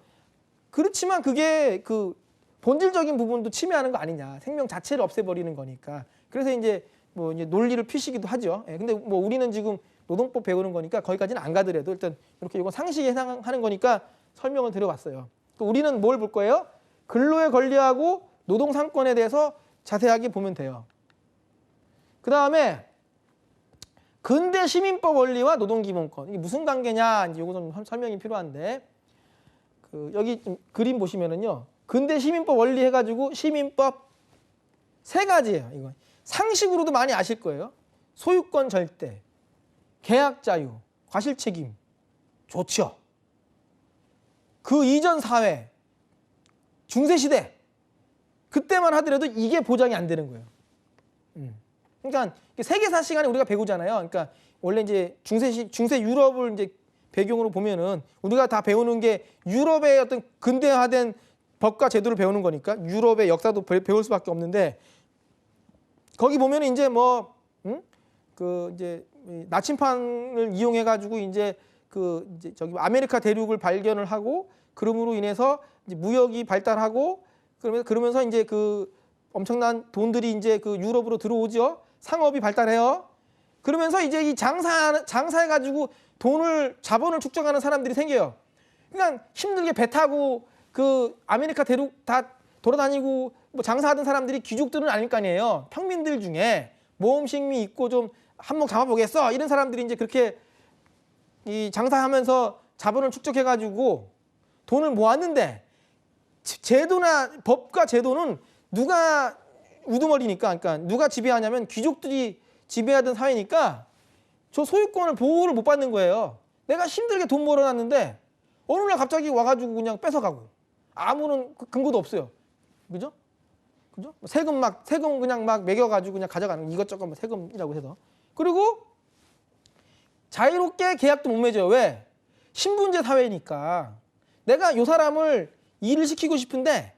그렇지만 그게 그 본질적인 부분도 침해하는 거 아니냐. 생명 자체를 없애버리는 거니까. 그래서 이제 뭐 이제 논리를 피시기도 하죠. 예, 근데 뭐 우리는 지금 노동법 배우는 거니까 거기까지는 안 가더라도 일단 이렇게 이건 상식에 해당하는 거니까 설명을 드려봤어요. 우리는 뭘 볼 거예요? 근로의 권리하고 노동 상권에 대해서 자세하게 보면 돼요. 그 다음에 근대 시민법 원리와 노동기본권 이게 무슨 관계냐 이제 요거 좀 설명이 필요한데 그 여기 좀 그림 보시면은요 근대 시민법 원리 해가지고 시민법 세 가지예요. 이거 상식으로도 많이 아실 거예요. 소유권 절대, 계약 자유, 과실 책임 좋죠. 그 이전 사회 중세 시대 그때만 하더라도 이게 보장이 안 되는 거예요. 그러니까 세계사 시간에 우리가 배우잖아요. 그러니까 원래 이제 중세 유럽을 이제 배경으로 보면은 우리가 다 배우는 게 유럽의 어떤 근대화된 법과 제도를 배우는 거니까 유럽의 역사도 배울 수밖에 없는데 거기 보면은 이제 그 이제 나침판을 이용해 가지고 이제 이제 저기 아메리카 대륙을 발견을 하고 그럼으로 인해서 이제 무역이 발달하고 그러면서 이제 그 엄청난 돈들이 이제 그 유럽으로 들어오죠. 상업이 발달해요. 그러면서 이제 이 장사해 가지고 자본을 축적하는 사람들이 생겨요. 그러니까 힘들게 배 타고 그 아메리카 대륙 다 돌아다니고 뭐 장사하던 사람들이 귀족들은 아닐 거 아니에요. 평민들 중에 모험심이 있고 좀 한몫 잡아보겠어 이런 사람들이 이제 그렇게 이 장사하면서 자본을 축적해 가지고 돈을 모았는데 제도나 법과 제도는 누가 우두머리니까 그러니까 누가 지배하냐면 귀족들이 지배하던 사회니까 저 소유권을 보호를 못 받는 거예요. 내가 힘들게 돈 벌어놨는데 어느 날 갑자기 와가지고 그냥 뺏어가고 아무런 근거도 없어요. 그죠? 그죠? 세금 그냥 막 매겨가지고 그냥 가져가는 이것저것 세금이라고 해서 그리고 자유롭게 계약도 못 맺어요. 왜? 신분제 사회니까 내가 요 사람을 일을 시키고 싶은데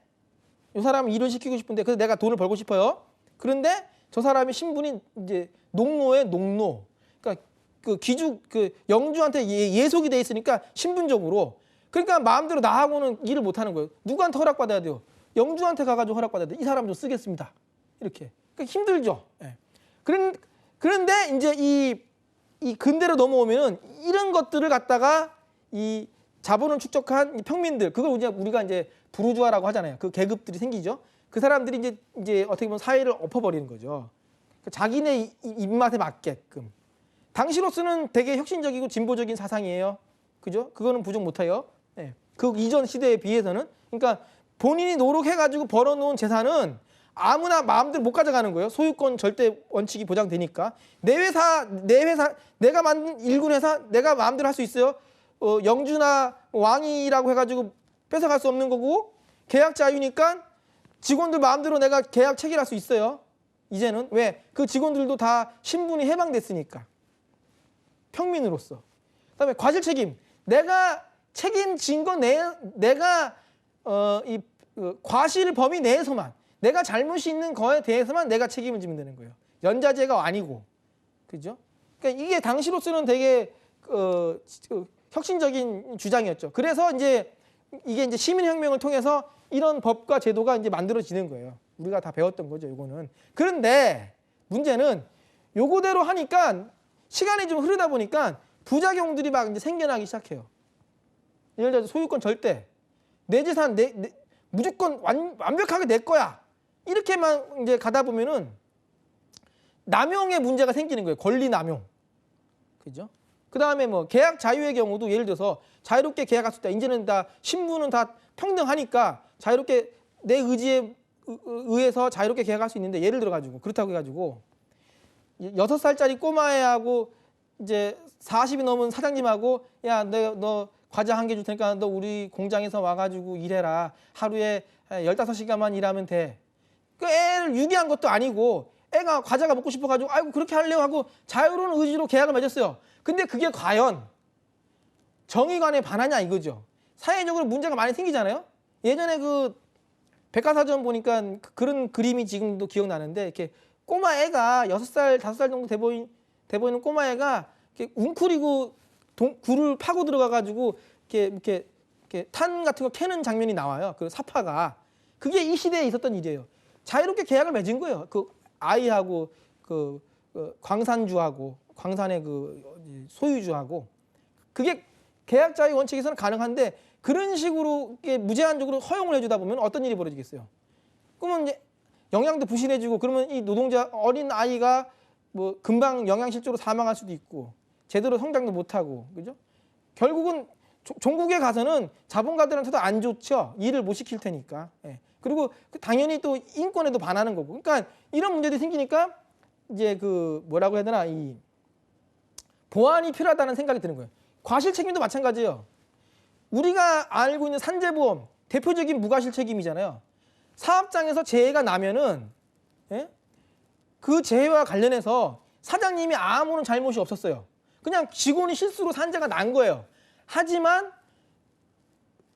그래서 내가 돈을 벌고 싶어요. 그런데 저 사람이 신분이 이제 농노의 농노. 그러니까 그 귀족 그 영주한테 예속이 돼 있으니까 신분적으로 그러니까 마음대로 나하고는 일을 못 하는 거예요. 누구한테 허락받아야 돼요? 영주한테 가가지고 허락받아야 돼. 이 사람 좀 쓰겠습니다. 이렇게. 그러니까 힘들죠. 예. 그런데 이제 이 근대로 넘어오면은 이런 것들을 갖다가 이 자본을 축적한 평민들 그걸 우리가 이제 부르주아라고 하잖아요. 그 계급들이 생기죠. 그 사람들이 이제 어떻게 보면 사회를 엎어버리는 거죠. 자기네 입맛에 맞게끔. 당시로서는 되게 혁신적이고 진보적인 사상이에요. 그죠? 그거는 부정 못해요. 네. 그 이전 시대에 비해서는. 그러니까 본인이 노력해가지고 벌어놓은 재산은 아무나 마음대로 못 가져가는 거예요. 소유권 절대 원칙이 보장되니까. 내 회사, 내가 만든 일군 회사, 내가 마음대로 할 수 있어요. 영주나 왕이라고 해가지고 뺏어갈 수 없는 거고 계약 자유니까 직원들 마음대로 내가 계약 체결할 수 있어요. 이제는 왜? 그 직원들도 다 신분이 해방됐으니까. 평민으로서. 그다음에 과실 책임. 내가 책임진 거 내가 이 과실 범위 내에서만 내가 잘못이 있는 거에 대해서만 내가 책임을 지면 되는 거예요. 연좌제가 아니고. 그죠? 그러니까 이게 당시로서는 되게 혁신적인 주장이었죠. 그래서 이제 이게 이제 시민혁명을 통해서 이런 법과 제도가 이제 만들어지는 거예요. 우리가 다 배웠던 거죠, 요거는. 그런데 문제는 요거대로 하니까 시간이 좀 흐르다 보니까 부작용들이 막 이제 생겨나기 시작해요. 예를 들어서 소유권 절대, 내 재산 무조건 완벽하게 내 거야. 이렇게만 이제 가다 보면은 남용의 문제가 생기는 거예요. 권리 남용. 그죠? 그 다음에 뭐 계약 자유의 경우도 예를 들어서 자유롭게 계약할 수 있다. 이제는 다 신부는 다 평등하니까 자유롭게 내 의지에 의해서 자유롭게 계약할 수 있는데 예를 들어 가지고 그렇다고 해가지고 6살짜리 꼬마애하고 이제 40이 넘은 사장님하고 야, 너 과자 한 개 줄 테니까 너 우리 공장에서 와가지고 일해라. 하루에 15시간만 일하면 돼. 그 애를 유기한 것도 아니고 애가 과자가 먹고 싶어가지고 아이고 그렇게 할래요 하고 자유로운 의지로 계약을 맺었어요. 근데 그게 과연 정의관에 반하냐 이거죠. 사회적으로 문제가 많이 생기잖아요. 예전에 그 백과사전 보니까 그런 그림이 지금도 기억나는데 이렇게 꼬마 애가 6살, 5살 정도 돼 보이는 꼬마 애가 이렇게 웅크리고 굴을 파고 들어가가지고 이렇게 탄 같은 거 캐는 장면이 나와요. 그 사파가. 그게 이 시대에 있었던 일이에요. 자유롭게 계약을 맺은 거예요. 그 아이하고 그 광산주하고 광산의 그 소유주하고. 그게 계약 자유 원칙에서는 가능한데 그런 식으로 무제한적으로 허용을 해주다 보면 어떤 일이 벌어지겠어요? 그러면 이제 영양도 부실해지고 그러면 이 노동자 어린 아이가 뭐 금방 영양실조로 사망할 수도 있고 제대로 성장도 못하고 그죠? 결국은 종국에 가서는 자본가들한테도 안 좋죠. 일을 못 시킬 테니까. 예. 그리고 당연히 또 인권에도 반하는 거고. 그러니까 이런 문제들이 생기니까 이제 그 뭐라고 해야 되나 이 보완이 필요하다는 생각이 드는 거예요. 과실 책임도 마찬가지예요. 우리가 알고 있는 산재보험 대표적인 무과실 책임이잖아요. 사업장에서 재해가 나면은 예? 그 재해와 관련해서 사장님이 아무런 잘못이 없었어요. 그냥 직원이 실수로 산재가 난 거예요. 하지만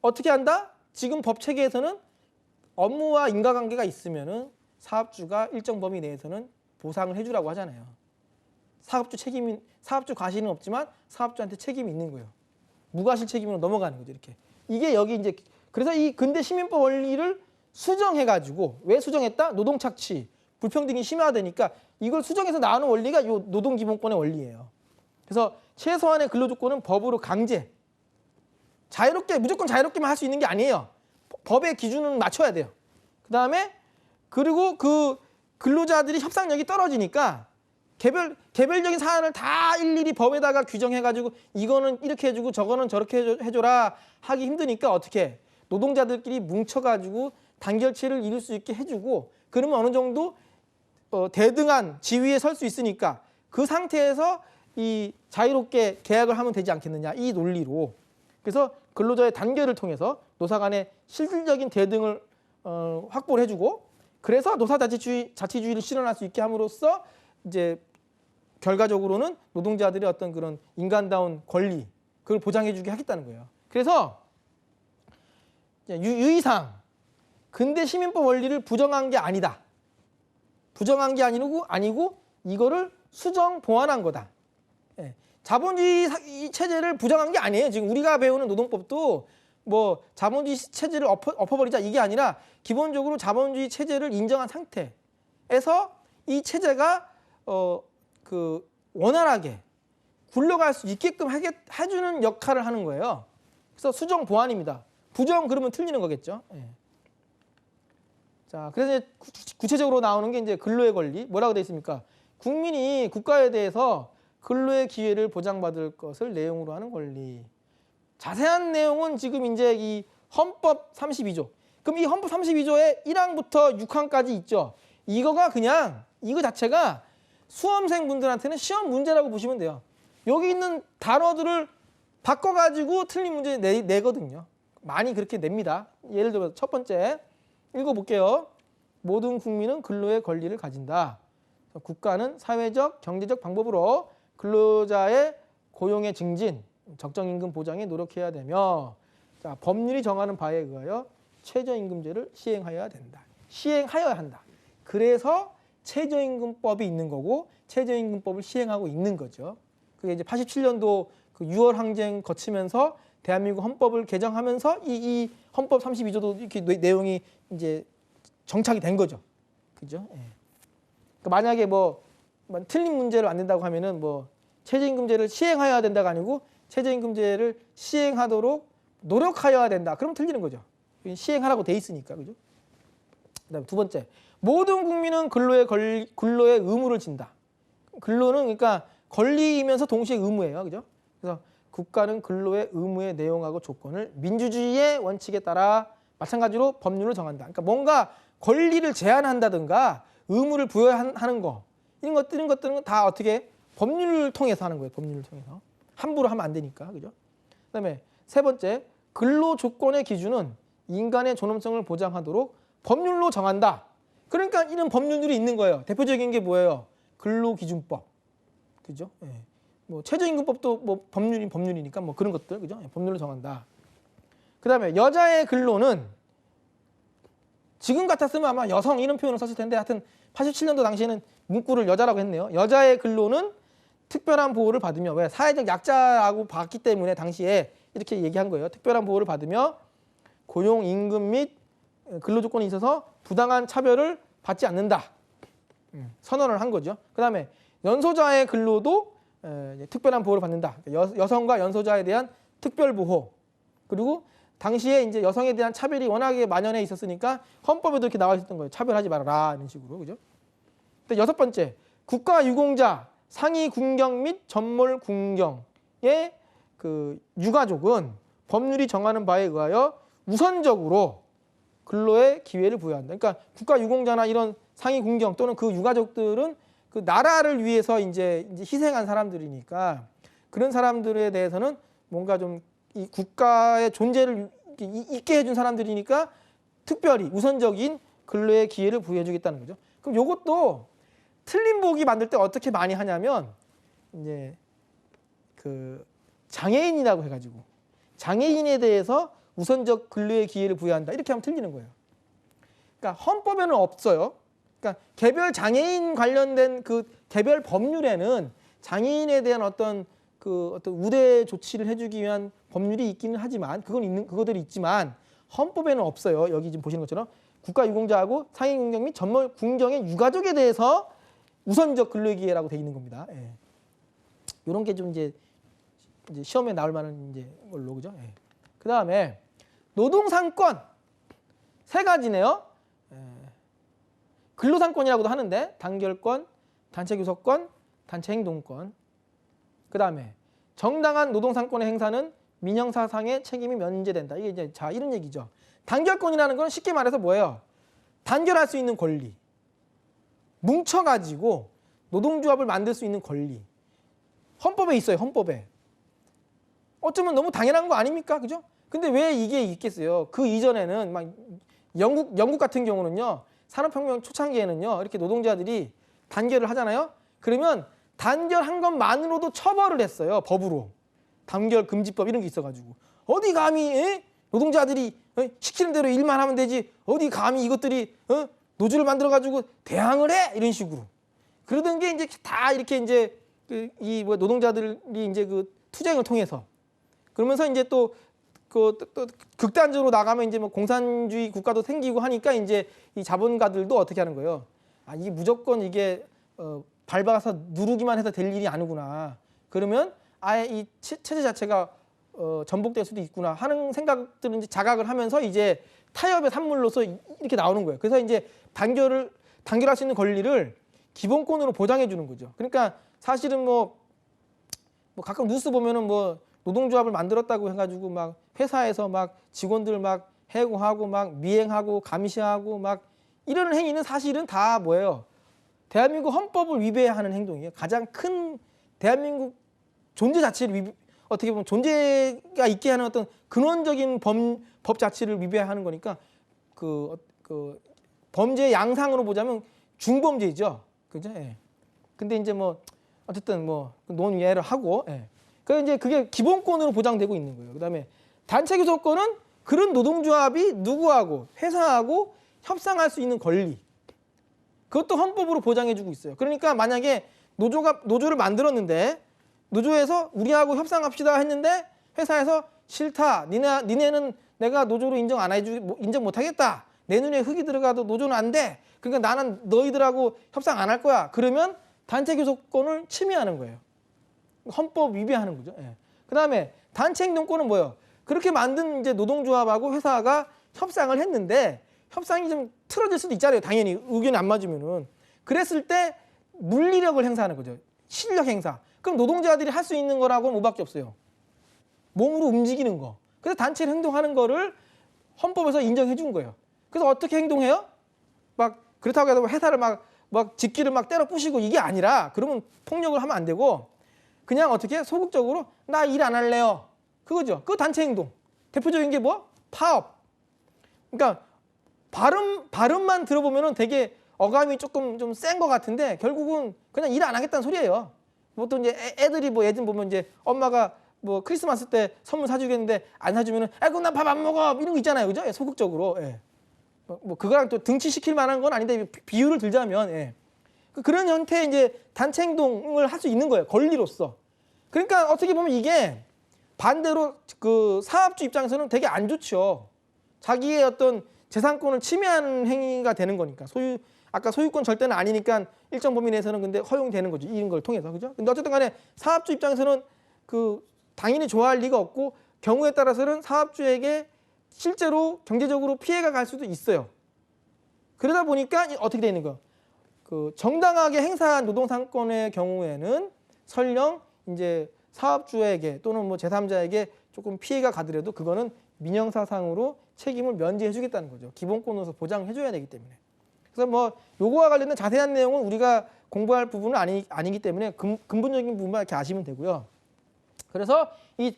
어떻게 한다? 지금 법 체계에서는 업무와 인과관계가 있으면은 사업주가 일정 범위 내에서는 보상을 해주라고 하잖아요. 사업주 과실은 없지만 사업주한테 책임이 있는 거예요. 무과실 책임으로 넘어가는 거죠. 이렇게. 이게 여기 이제 그래서 이 근대 시민법 원리를 수정해가지고 왜 수정했다? 노동착취, 불평등이 심화되니까 이걸 수정해서 나오는 원리가 이 노동기본권의 원리예요. 그래서 최소한의 근로조건은 법으로 강제. 자유롭게 무조건 자유롭게만 할 수 있는 게 아니에요. 법의 기준은 맞춰야 돼요. 그다음에 그리고 그 근로자들이 협상력이 떨어지니까 개별적인 사안을 다 일일이 법에다가 규정해가지고 이거는 이렇게 해주고 저거는 저렇게 해줘라 하기 힘드니까 어떻게 노동자들끼리 뭉쳐가지고 단결체를 이룰 수 있게 해주고 그러면 어느 정도 대등한 지위에 설 수 있으니까 그 상태에서 이 자유롭게 계약을 하면 되지 않겠느냐 이 논리로 그래서 근로자의 단결을 통해서 노사 간의 실질적인 대등을 확보를 해주고 그래서 노사자치주의를 실현할 수 있게 함으로써 이제 결과적으로는 노동자들의 어떤 그런 인간다운 권리 그걸 보장해주게 하겠다는 거예요. 그래서 유의사항 근대 시민법 원리를 부정한 게 아니다. 부정한 게 아니고 이거를 수정 보완한 거다. 예. 자본주의 체제를 부정한 게 아니에요. 지금 우리가 배우는 노동법도 뭐 자본주의 체제를 엎어버리자 이게 아니라 기본적으로 자본주의 체제를 인정한 상태에서 이 체제가 그 원활하게 굴러갈 수 있게끔 해주는 역할을 하는 거예요. 그래서 수정 보완입니다. 부정 그러면 틀리는 거겠죠. 예. 자, 그래서 이제 구체적으로 나오는 게 이제 근로의 권리 뭐라고 되어 있습니까? 국민이 국가에 대해서 근로의 기회를 보장받을 것을 내용으로 하는 권리. 자세한 내용은 지금 이제 이 헌법 32조. 그럼 이 헌법 32조의 1항부터 6항까지 있죠. 이거가 그냥 이거 자체가 수험생분들한테는 시험 문제라고 보시면 돼요. 여기 있는 단어들을 바꿔가지고 틀린 문제 내거든요. 많이 그렇게 냅니다. 예를 들어 첫 번째 읽어볼게요. 모든 국민은 근로의 권리를 가진다. 국가는 사회적, 경제적 방법으로 근로자의 고용의 증진, 적정임금 보장에 노력해야 되며 자, 법률이 정하는 바에 의하여 최저임금제를 시행하여야 된다. 시행하여야 한다. 그래서 최저임금법이 있는 거고 최저임금법을 시행하고 있는 거죠. 그게 이제 87년도 그 6월 항쟁 거치면서 대한민국 헌법을 개정하면서 이 헌법 32조도 이렇게 내용이 이제 정착이 된 거죠. 그죠? 예. 그러니까 만약에 뭐 틀린 문제를 안 된다고 하면은 뭐 최저임금제를 시행하여야 된다가 아니고 최저임금제를 시행하도록 노력하여야 된다. 그럼 틀리는 거죠. 시행하라고 돼 있으니까. 그죠? 그다음에 두 번째, 모든 국민은 근로의 의무를 진다. 근로는 그러니까 권리이면서 동시에 의무예요. 그죠? 그래서 국가는 근로의 의무의 내용하고 조건을 민주주의의 원칙에 따라 마찬가지로 법률을 정한다. 그러니까 뭔가 권리를 제한한다든가 의무를 부여하는 거 이런 것들은 다 어떻게 법률을 통해서 하는 거예요. 법률을 통해서 함부로 하면 안 되니까. 그죠? 그다음에 세 번째, 근로 조건의 기준은 인간의 존엄성을 보장하도록 법률로 정한다. 그러니까 이런 법률들이 있는 거예요. 대표적인 게 뭐예요? 근로기준법. 그죠? 예. 뭐 최저임금법도 뭐 법률이니까 뭐 그런 것들. 그죠? 예, 법률로 정한다. 그다음에 여자의 근로는 지금 같았으면 아마 여성 이런 표현을 썼을 텐데 하여튼 87년도 당시에는 문구를 여자라고 했네요. 여자의 근로는 특별한 보호를 받으며 왜 사회적 약자라고 봤기 때문에 당시에 이렇게 얘기한 거예요. 특별한 보호를 받으며 고용, 임금 및 근로 조건이 있어서 부당한 차별을 받지 않는다. 선언을 한 거죠. 그다음에 연소자의 근로도 특별한 보호를 받는다. 여성과 연소자에 대한 특별 보호. 그리고 당시에 이제 여성에 대한 차별이 워낙에 만연해 있었으니까 헌법에도 이렇게 나와 있었던 거예요. 차별하지 말아라 이런 식으로. 그죠? 근데 여섯 번째, 국가 유공자, 상위 군경 및 전몰 군경의 그 유가족은 법률이 정하는 바에 의하여 우선적으로 근로의 기회를 부여한다. 그러니까 국가 유공자나 이런 상위 군경 또는 그 유가족들은 그 나라를 위해서 이제 희생한 사람들이니까 그런 사람들에 대해서는 뭔가 좀 이 국가의 존재를 있게 해준 사람들이니까 특별히 우선적인 근로의 기회를 부여해주겠다는 거죠. 그럼 이것도 틀린 보기 만들 때 어떻게 많이 하냐면 이제 그 장애인이라고 해가지고 장애인에 대해서 우선적 근로의 기회를 부여한다 이렇게 하면 틀리는 거예요. 그러니까 헌법에는 없어요. 그러니까 개별 장애인 관련된 그 개별 법률에는 장애인에 대한 어떤 우대 조치를 해주기 위한 법률이 있기는 하지만 그거들이 있지만 헌법에는 없어요. 여기 지금 보시는 것처럼 국가 유공자하고 상위 군경 및 전몰 군경의 유가족에 대해서 우선적 근로의 기회라고 돼 있는 겁니다. 예. 이런 게 좀 이제 시험에 나올 만한 이제 걸로 그죠? 예. 그 다음에 노동상권 세 가지네요. 예. 근로상권이라고도 하는데 단결권, 단체교섭권, 단체행동권. 그 다음에 정당한 노동상권의 행사는 민형사상의 책임이 면제된다. 이게 이제 자 이런 얘기죠. 단결권이라는 건 쉽게 말해서 뭐예요? 단결할 수 있는 권리. 뭉쳐가지고 노동조합을 만들 수 있는 권리. 헌법에 있어요. 헌법에. 어쩌면 너무 당연한 거 아닙니까? 그죠? 근데 왜 이게 있겠어요? 그 이전에는 막 영국 같은 경우는요. 산업혁명 초창기에는요. 이렇게 노동자들이 단결을 하잖아요. 그러면 단결한 것만으로도 처벌을 했어요. 법으로. 단결 금지법 이런 게 있어가지고. 어디 감히 노동자들이 시키는 대로 일만 하면 되지. 어디 감히 이것들이 노조를 만들어가지고 대항을 해? 이런 식으로. 그러던 게 이제 다 이렇게 이제 노동자들이 이제 그 투쟁을 통해서 그러면서 이제 또 극단적으로 나가면 이제 뭐 공산주의 국가도 생기고 하니까 이제 이 자본가들도 어떻게 하는 거예요? 아, 이게 무조건 이게 밟아서 누르기만 해서 될 일이 아니구나. 그러면 아예 이 체제 자체가 전복될 수도 있구나 하는 생각들은 이제 자각을 하면서 이제 타협의 산물로서 이렇게 나오는 거예요. 그래서 이제 단결할 수 있는 권리를 기본권으로 보장해 주는 거죠. 그러니까 사실은 뭐 가끔 뉴스 보면은 뭐 노동조합을 만들었다고 해가지고 막 회사에서 막 직원들 막 해고하고 막 미행하고 감시하고 막 이런 행위는 사실은 다 뭐예요? 대한민국 헌법을 위배하는 행동이에요. 가장 큰 대한민국 존재 자체를 어떻게 보면 존재가 있게 하는 어떤 근원적인 법 자체를 위배하는 거니까 그 범죄의 양상으로 보자면 중범죄죠. 그죠? 예. 근데 이제 뭐 어쨌든 뭐 논의를 하고 그 이제 그게 기본권으로 보장되고 있는 거예요. 그다음에 단체 교섭권은 그런 노동조합이 누구하고 회사하고 협상할 수 있는 권리. 그것도 헌법으로 보장해주고 있어요. 그러니까 만약에 노조를 만들었는데 노조에서 우리하고 협상합시다 했는데 회사에서 싫다. 니네는 내가 노조로 인정 안 해주고 인정 못 하겠다. 내 눈에 흙이 들어가도 노조는 안 돼. 그러니까 나는 너희들하고 협상 안 할 거야. 그러면 단체 교섭권을 침해하는 거예요. 헌법 위배하는 거죠. 예. 그다음에 단체 행동권은 뭐예요? 그렇게 만든 이제 노동조합하고 회사가 협상을 했는데 협상이 좀 틀어질 수도 있잖아요. 당연히 의견이 안 맞으면은. 그랬을 때 물리력을 행사하는 거죠. 실력 행사. 그럼 노동자들이 할 수 있는 거라고는 뭐밖에 없어요. 몸으로 움직이는 거. 그래서 단체로 행동하는 거를 헌법에서 인정해 준 거예요. 그래서 어떻게 행동해요? 막 그렇다고 해서 회사를 막 집기를 막 때려 부시고 이게 아니라 그러면 폭력을 하면 안 되고 그냥 어떻게 소극적으로 나 일 안 할래요. 그거죠. 그 단체 행동. 대표적인 게 뭐? 파업. 그러니까 발음만 들어보면은 되게 어감이 조금 좀 센 것 같은데 결국은 그냥 일 안 하겠다는 소리예요. 보통 이제 애들이 뭐 예전 보면 이제 엄마가 뭐 크리스마스 때 선물 사주겠는데 안 사주면은 그럼 난 밥 안 먹어 이런 거 있잖아요, 그죠? 예, 소극적으로. 예. 뭐 그거랑 또 등치시킬 만한 건 아닌데 비유를 들자면 예. 그런 형태의 이제 단체 행동을 할 수 있는 거예요, 권리로서. 그러니까 어떻게 보면 이게 반대로 그 사업주 입장에서는 되게 안 좋죠. 자기의 어떤 재산권을 침해하는 행위가 되는 거니까. 아까 소유권 절대는 아니니까 일정 범위 내에서는 근데 허용되는 거죠. 이런 걸 통해서. 그죠? 근데 어쨌든 간에 사업주 입장에서는 그 당연히 좋아할 리가 없고 경우에 따라서는 사업주에게 실제로 경제적으로 피해가 갈 수도 있어요. 그러다 보니까 어떻게 되는 거? 그 정당하게 행사한 노동상권의 경우에는 설령 이제 사업주에게 또는 뭐 제3자에게 조금 피해가 가더라도 그거는 민형사상으로 책임을 면제해 주겠다는 거죠. 기본권으로서 보장해 줘야 되기 때문에. 그래서 뭐 요거와 관련된 자세한 내용은 우리가 공부할 부분은 아니기 때문에 근본적인 부분만 이렇게 아시면 되고요. 그래서 이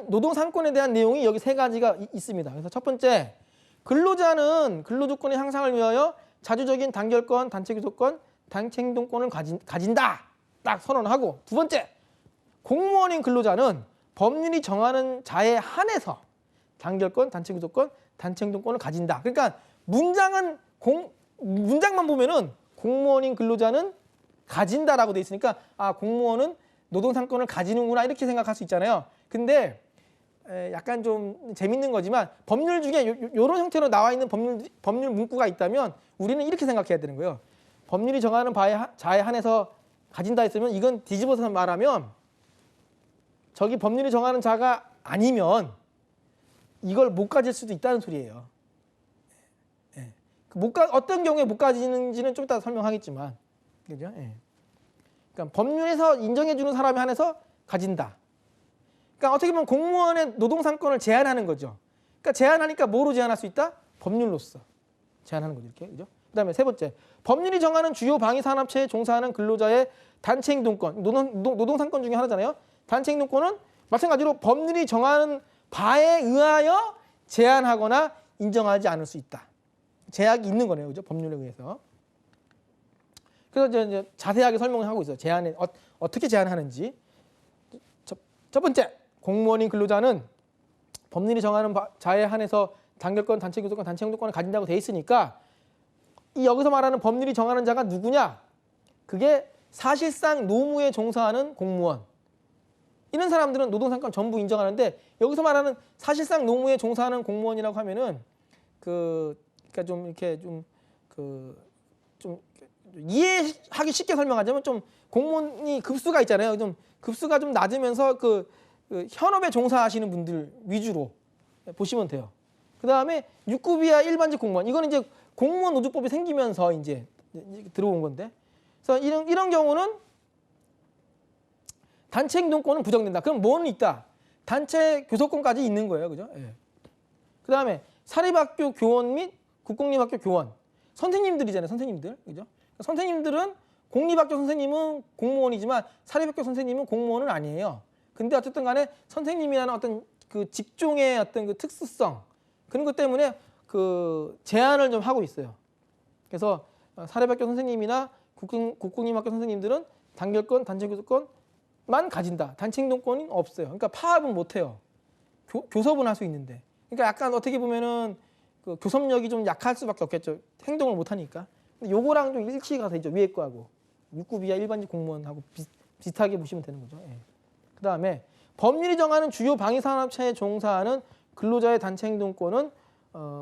노동상권에 대한 내용이 여기 세 가지가 있습니다. 그래서 첫 번째, 근로자는 근로조건의 향상을 위하여 자주적인 단결권, 단체교섭권, 단체행동권을 가진다. 딱 선언하고, 두 번째, 공무원인 근로자는 법률이 정하는 자에 한해서 단결권, 단체교섭권, 단체행동권을 가진다. 그러니까 문장만 보면은 공무원인 근로자는 가진다라고 돼 있으니까 공무원은 노동상권을 가지는구나 이렇게 생각할 수 있잖아요. 근데 약간 좀 재밌는 거지만 법률 중에 이런 형태로 나와 있는 법률 문구가 있다면 우리는 이렇게 생각해야 되는 거예요. 법률이 정하는 자에 한해서 가진다 했으면 이건 뒤집어서 말하면 저기 법률이 정하는 자가 아니면 이걸 못 가질 수도 있다는 소리예요. 어떤 경우에 못 가지는지는 좀 이따 설명하겠지만, 그죠? 그러니까 법률에서 인정해주는 사람에 한해서 가진다. 그러니까 어떻게 보면 공무원의 노동상권을 제한하는 거죠. 그러니까 제한하니까 뭐로 제한할 수 있다? 법률로서 제한하는 거죠, 이렇게, 그죠? 그다음에 세 번째, 법률이 정하는 주요 방위산업체에 종사하는 근로자의 단체행동권, 노동상권 중에 하나잖아요. 단체행동권은 마찬가지로 법률이 정하는 바에 의하여 제한하거나 인정하지 않을 수 있다. 제약이 있는 거네요, 그죠? 법률에 의해서. 그래서 이제 자세하게 설명을 하고 있어요. 어떻게 제한하는지. 첫 번째, 공무원인 근로자는 법률이 정하는 자에 한해서 단결권, 단체교섭권, 단체행동권을 가진다고 돼 있으니까 여기서 말하는 법률이 정하는 자가 누구냐? 그게 사실상 노무에 종사하는 공무원. 이런 사람들은 노동상권 전부 인정하는데 여기서 말하는 사실상 노무에 종사하는 공무원이라고 하면은 그러니까 좀 이렇게 좀 이해하기 쉽게 설명하자면 좀 공무원이 급수가 있잖아요. 좀 급수가 좀 낮으면서 그 현업에 종사하시는 분들 위주로 보시면 돼요. 그 다음에 6급 이하 일반직 공무원. 이거는 이제 공무원 노조법이 생기면서 이제 들어온 건데. 그래서 이런 경우는 단체 행동권은 부정된다. 그럼 뭐는 있다? 단체 교섭권까지 있는 거예요. 그죠? 예. 그 다음에 사립학교 교원 및 국공립학교 교원. 선생님들이잖아요. 선생님들. 그죠? 선생님들은 공립학교 선생님은 공무원이지만 사립학교 선생님은 공무원은 아니에요. 근데 어쨌든 간에 선생님이라는 어떤 그 직종의 어떤 그 특수성 그런 것 때문에 그 제한을 좀 하고 있어요. 그래서 사립학교 선생님이나 국공립학교 선생님들은 단결권, 단체교섭권만 가진다. 단체행동권은 없어요. 그러니까 파업은 못해요. 교섭은 할 수 있는데. 그러니까 약간 어떻게 보면은 그 교섭력이 좀 약할 수밖에 없겠죠. 행동을 못하니까. 근데 요거랑 좀 일치가 되죠. 위에 거하고 6급 이하 일반직 공무원하고 비슷하게 보시면 되는 거죠. 예. 그다음에 법률이 정하는 주요 방위산업체에 종사하는 근로자의 단체 행동권은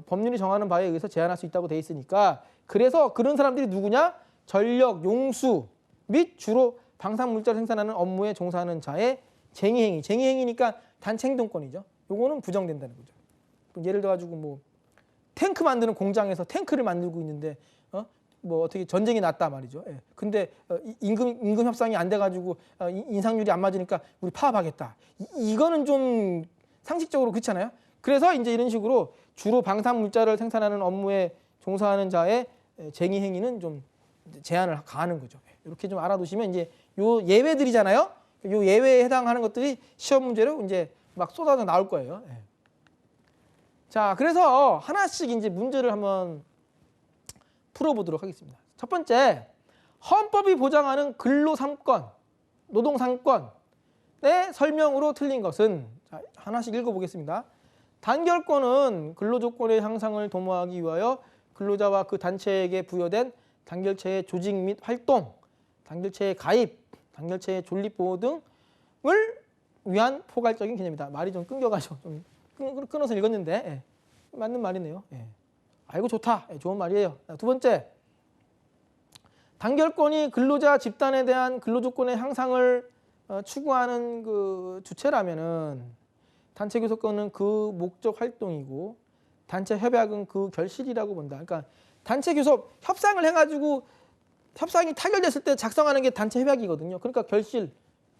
법률이 정하는 바에 의해서 제한할 수 있다고 돼 있으니까 그래서 그런 사람들이 누구냐? 전력, 용수 및 주로 방산물자를 생산하는 업무에 종사하는 자의 쟁의행위. 쟁의행위니까 단체 행동권이죠. 요거는 부정된다는 거죠. 예를 들어가지고 뭐 탱크 만드는 공장에서 탱크를 만들고 있는데 뭐 어떻게 전쟁이 났다 말이죠. 예. 근데 임금 협상이 안 돼가지고 인상률이 안 맞으니까 우리 파업하겠다. 이거는 좀 상식적으로 그렇잖아요. 그래서 이제 이런 식으로 주로 방산물자를 생산하는 업무에 종사하는 자의 쟁의 행위는 좀 제한을 가하는 거죠. 이렇게 좀 알아두시면 이제 요 예외들이잖아요. 요 예외에 해당하는 것들이 시험 문제로 이제 막 쏟아져 나올 거예요. 예. 자, 그래서 하나씩 이제 문제를 한번 풀어보도록 하겠습니다. 첫 번째, 헌법이 보장하는 근로 3권, 노동 3권의 설명으로 틀린 것은 자, 하나씩 읽어보겠습니다. 단결권은 근로조건의 향상을 도모하기 위하여 근로자와 그 단체에게 부여된 단결체의 조직 및 활동, 단결체의 가입, 단결체의 존립보호 등을 위한 포괄적인 개념이다. 말이 좀 끊겨가지고 좀 끊어서 읽었는데 예, 맞는 말이네요. 예. 아이고 좋다. 예, 좋은 말이에요. 두 번째, 단결권이 근로자 집단에 대한 근로조건의 향상을 추구하는 그 주체라면은 단체 교섭권은 그 목적 활동이고 단체 협약은 그 결실이라고 본다. 그러니까 단체 교섭 협상을 해가지고 협상이 타결됐을 때 작성하는 게 단체 협약이거든요. 그러니까 결실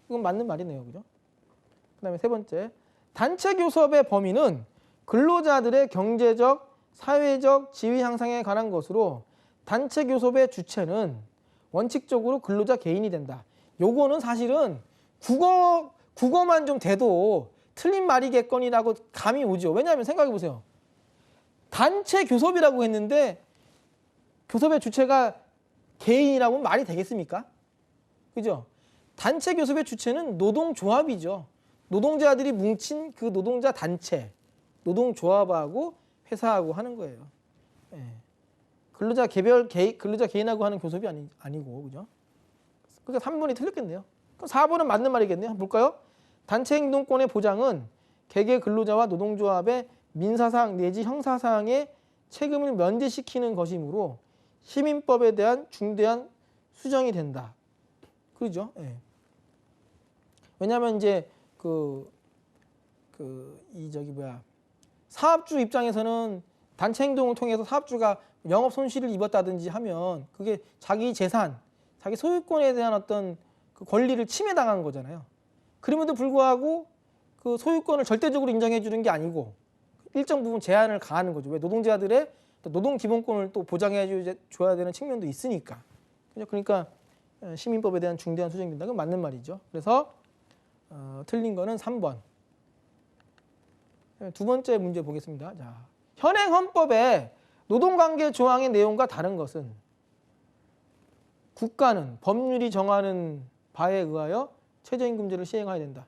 이건 맞는 말이네요, 그죠? 그다음에 세 번째, 단체 교섭의 범위는 근로자들의 경제적, 사회적 지위 향상에 관한 것으로 단체 교섭의 주체는 원칙적으로 근로자 개인이 된다. 요거는 사실은 국어만 좀 돼도 틀린 말이겠거니라고 감이 오죠. 왜냐하면 생각해 보세요. 단체 교섭이라고 했는데 교섭의 주체가 개인이라고 하면 말이 되겠습니까? 그죠? 단체 교섭의 주체는 노동조합이죠. 노동자들이 뭉친 그 노동자 단체, 노동조합하고 회사하고 하는 거예요. 예. 근로자 개인하고 하는 교섭이 아니고, 그죠? 그러니까 3번이 틀렸겠네요. 그럼 4번은 맞는 말이겠네요. 한번 볼까요? 단체 행동권의 보장은 개개 근로자와 노동조합의 민사상 내지 형사상의 책임을 면제시키는 것이므로 시민법에 대한 중대한 수정이 된다. 그죠? 예. 왜냐하면 이제 사업주 입장에서는 단체 행동을 통해서 사업주가 영업 손실을 입었다든지 하면 그게 자기 재산, 자기 소유권에 대한 어떤 그 권리를 침해당한 거잖아요. 그럼에도 불구하고 그 소유권을 절대적으로 인정해 주는 게 아니고 일정 부분 제한을 가하는 거죠. 왜? 노동자들의 노동 기본권을 또 보장해 줘야 되는 측면도 있으니까. 그러니까 시민법에 대한 중대한 수정이 된다. 그건 맞는 말이죠. 그래서 틀린 거는 3번. 두 번째 문제 보겠습니다. 자, 현행 헌법의 노동관계 조항의 내용과 다른 것은 국가는 법률이 정하는 바에 의하여 최저임금제를 시행해야 된다.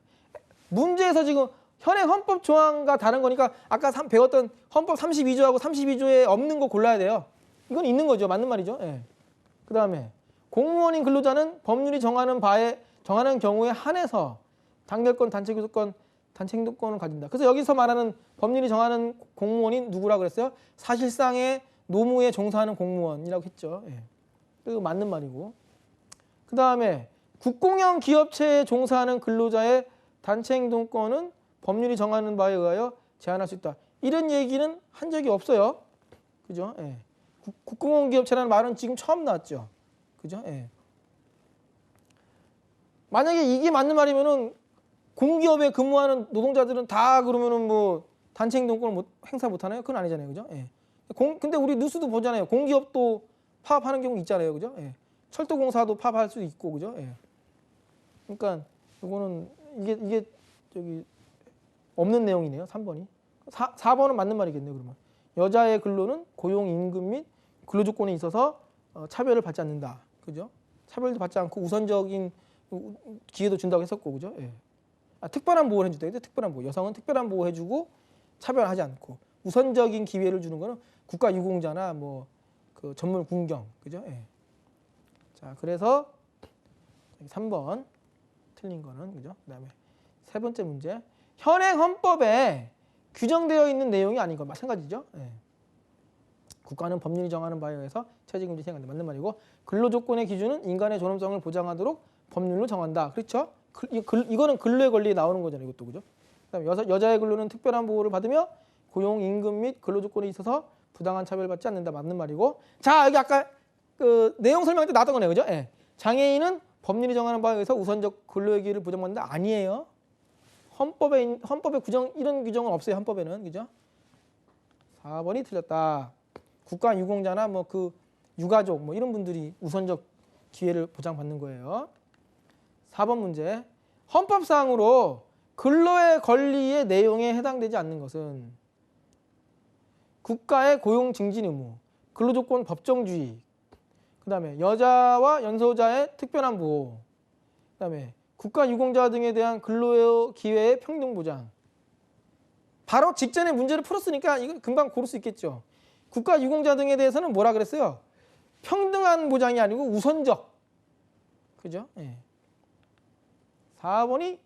문제에서 지금 현행 헌법 조항과 다른 거니까 아까 배웠던 헌법 32조하고 32조에 없는 거 골라야 돼요. 이건 있는 거죠. 맞는 말이죠. 예. 그 다음에 공무원인 근로자는 법률이 정하는 경우에 한해서 단결권, 단체 교섭권, 단체 행동권을 가진다. 그래서 여기서 말하는 법률이 정하는 공무원인 누구라고 그랬어요? 사실상의 노무에 종사하는 공무원이라고 했죠. 예. 그거 맞는 말이고. 그 다음에 국공형 기업체에 종사하는 근로자의 단체 행동권은 법률이 정하는 바에 의하여 제한할 수 있다. 이런 얘기는 한 적이 없어요. 그죠? 예. 국공형 기업체라는 말은 지금 처음 나왔죠. 그죠? 예. 만약에 이게 맞는 말이면은 공기업에 근무하는 노동자들은 다 그러면은 뭐 단체 행동권을 행사 못 하나요? 그건 아니잖아요. 그죠? 예. 근데 우리 뉴스도 보잖아요. 공기업도 파업하는 경우 있잖아요. 그죠? 예. 철도공사도 파업할 수 있고, 그죠? 예. 그러니까 이거는 이게 저기 없는 내용이네요. 3번이. 4번은 맞는 말이겠네요. 그러면 여자의 근로는 고용, 임금 및 근로 조건에 있어서 차별을 받지 않는다. 그죠? 차별도 받지 않고 우선적인 기회도 준다고 했었고, 그죠? 예. 특별한 보호를 해준다. 특별한 보호. 여성은 특별한 보호 해주고 차별하지 않고 우선적인 기회를 주는 거는 국가유공자나 뭐 그 전문 군경, 그죠? 예. 자, 그래서 3번 틀린 거는 그죠? 그다음에 세 번째 문제. 현행 헌법에 규정되어 있는 내용이 아닌 것 마찬가지죠. 예. 국가는 법률이 정하는 바에 의해서 채직금지 시행한다. 맞는 말이고 근로조건의 기준은 인간의 존엄성을 보장하도록 법률로 정한다. 그렇죠? 이거는 근로의 권리에 나오는 거잖아요. 이것도 그죠? 그다음에 여자의 근로는 특별한 보호를 받으며 고용, 임금 및 근로조건에 있어서 부당한 차별받지 않는다. 맞는 말이고 자 여기 아까 그 내용 설명할 때 나왔던 거네요. 그죠? 예. 장애인은 법률이 정하는 바에 의해서 우선적 근로의 기회를 보장받는다. 아니에요. 헌법에 규정 이런 규정은 없어요. 헌법에는. 그죠? 4번이 틀렸다. 국가 유공자나 뭐 그 유가족 뭐 이런 분들이 우선적 기회를 보장받는 거예요. 4번 문제. 헌법상으로 근로의 권리의 내용에 해당되지 않는 것은 국가의 고용 증진 의무, 근로조건 법정주의, 그다음에 여자와 연소자의 특별한 보호, 그다음에 국가 유공자 등에 대한 근로 기회의 평등 보장. 바로 직전에 문제를 풀었으니까 이거 금방 고를 수 있겠죠. 국가 유공자 등에 대해서는 뭐라 그랬어요? 평등한 보장이 아니고 우선적. 그죠? 예. 4번이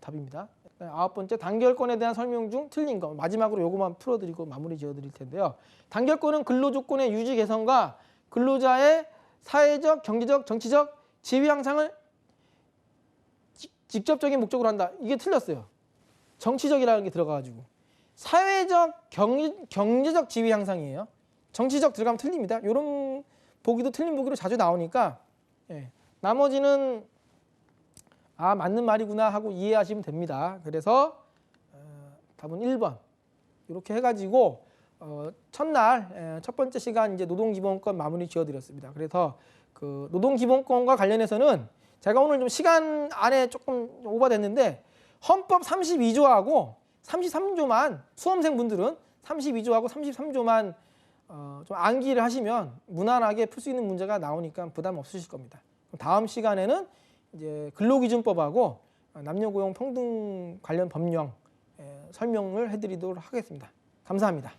답입니다. 9번째 단결권에 대한 설명 중 틀린 거. 마지막으로 요거만 풀어드리고 마무리 지어드릴 텐데요. 단결권은 근로조건의 유지 개선과 근로자의 사회적, 경제적, 정치적 지위 향상을 직접적인 목적으로 한다. 이게 틀렸어요. 정치적이라는 게 들어가가지고. 사회적, 경제적 지위 향상이에요. 정치적 들어가면 틀립니다. 이런 보기도 틀린 보기로 자주 나오니까 나머지는 아 맞는 말이구나 하고 이해하시면 됩니다. 그래서 답은 1번 이렇게 해가지고 첫날 첫 번째 시간 이제 노동기본권 마무리 지어드렸습니다. 그래서 그 노동기본권과 관련해서는 제가 오늘 좀 시간 안에 조금 오버됐는데 헌법 32조하고 33조만 수험생분들은 32조하고 33조만 좀 암기를 하시면 무난하게 풀 수 있는 문제가 나오니까 부담 없으실 겁니다. 다음 시간에는 이제 근로기준법하고 남녀고용 평등 관련 법령 설명을 해드리도록 하겠습니다. 감사합니다.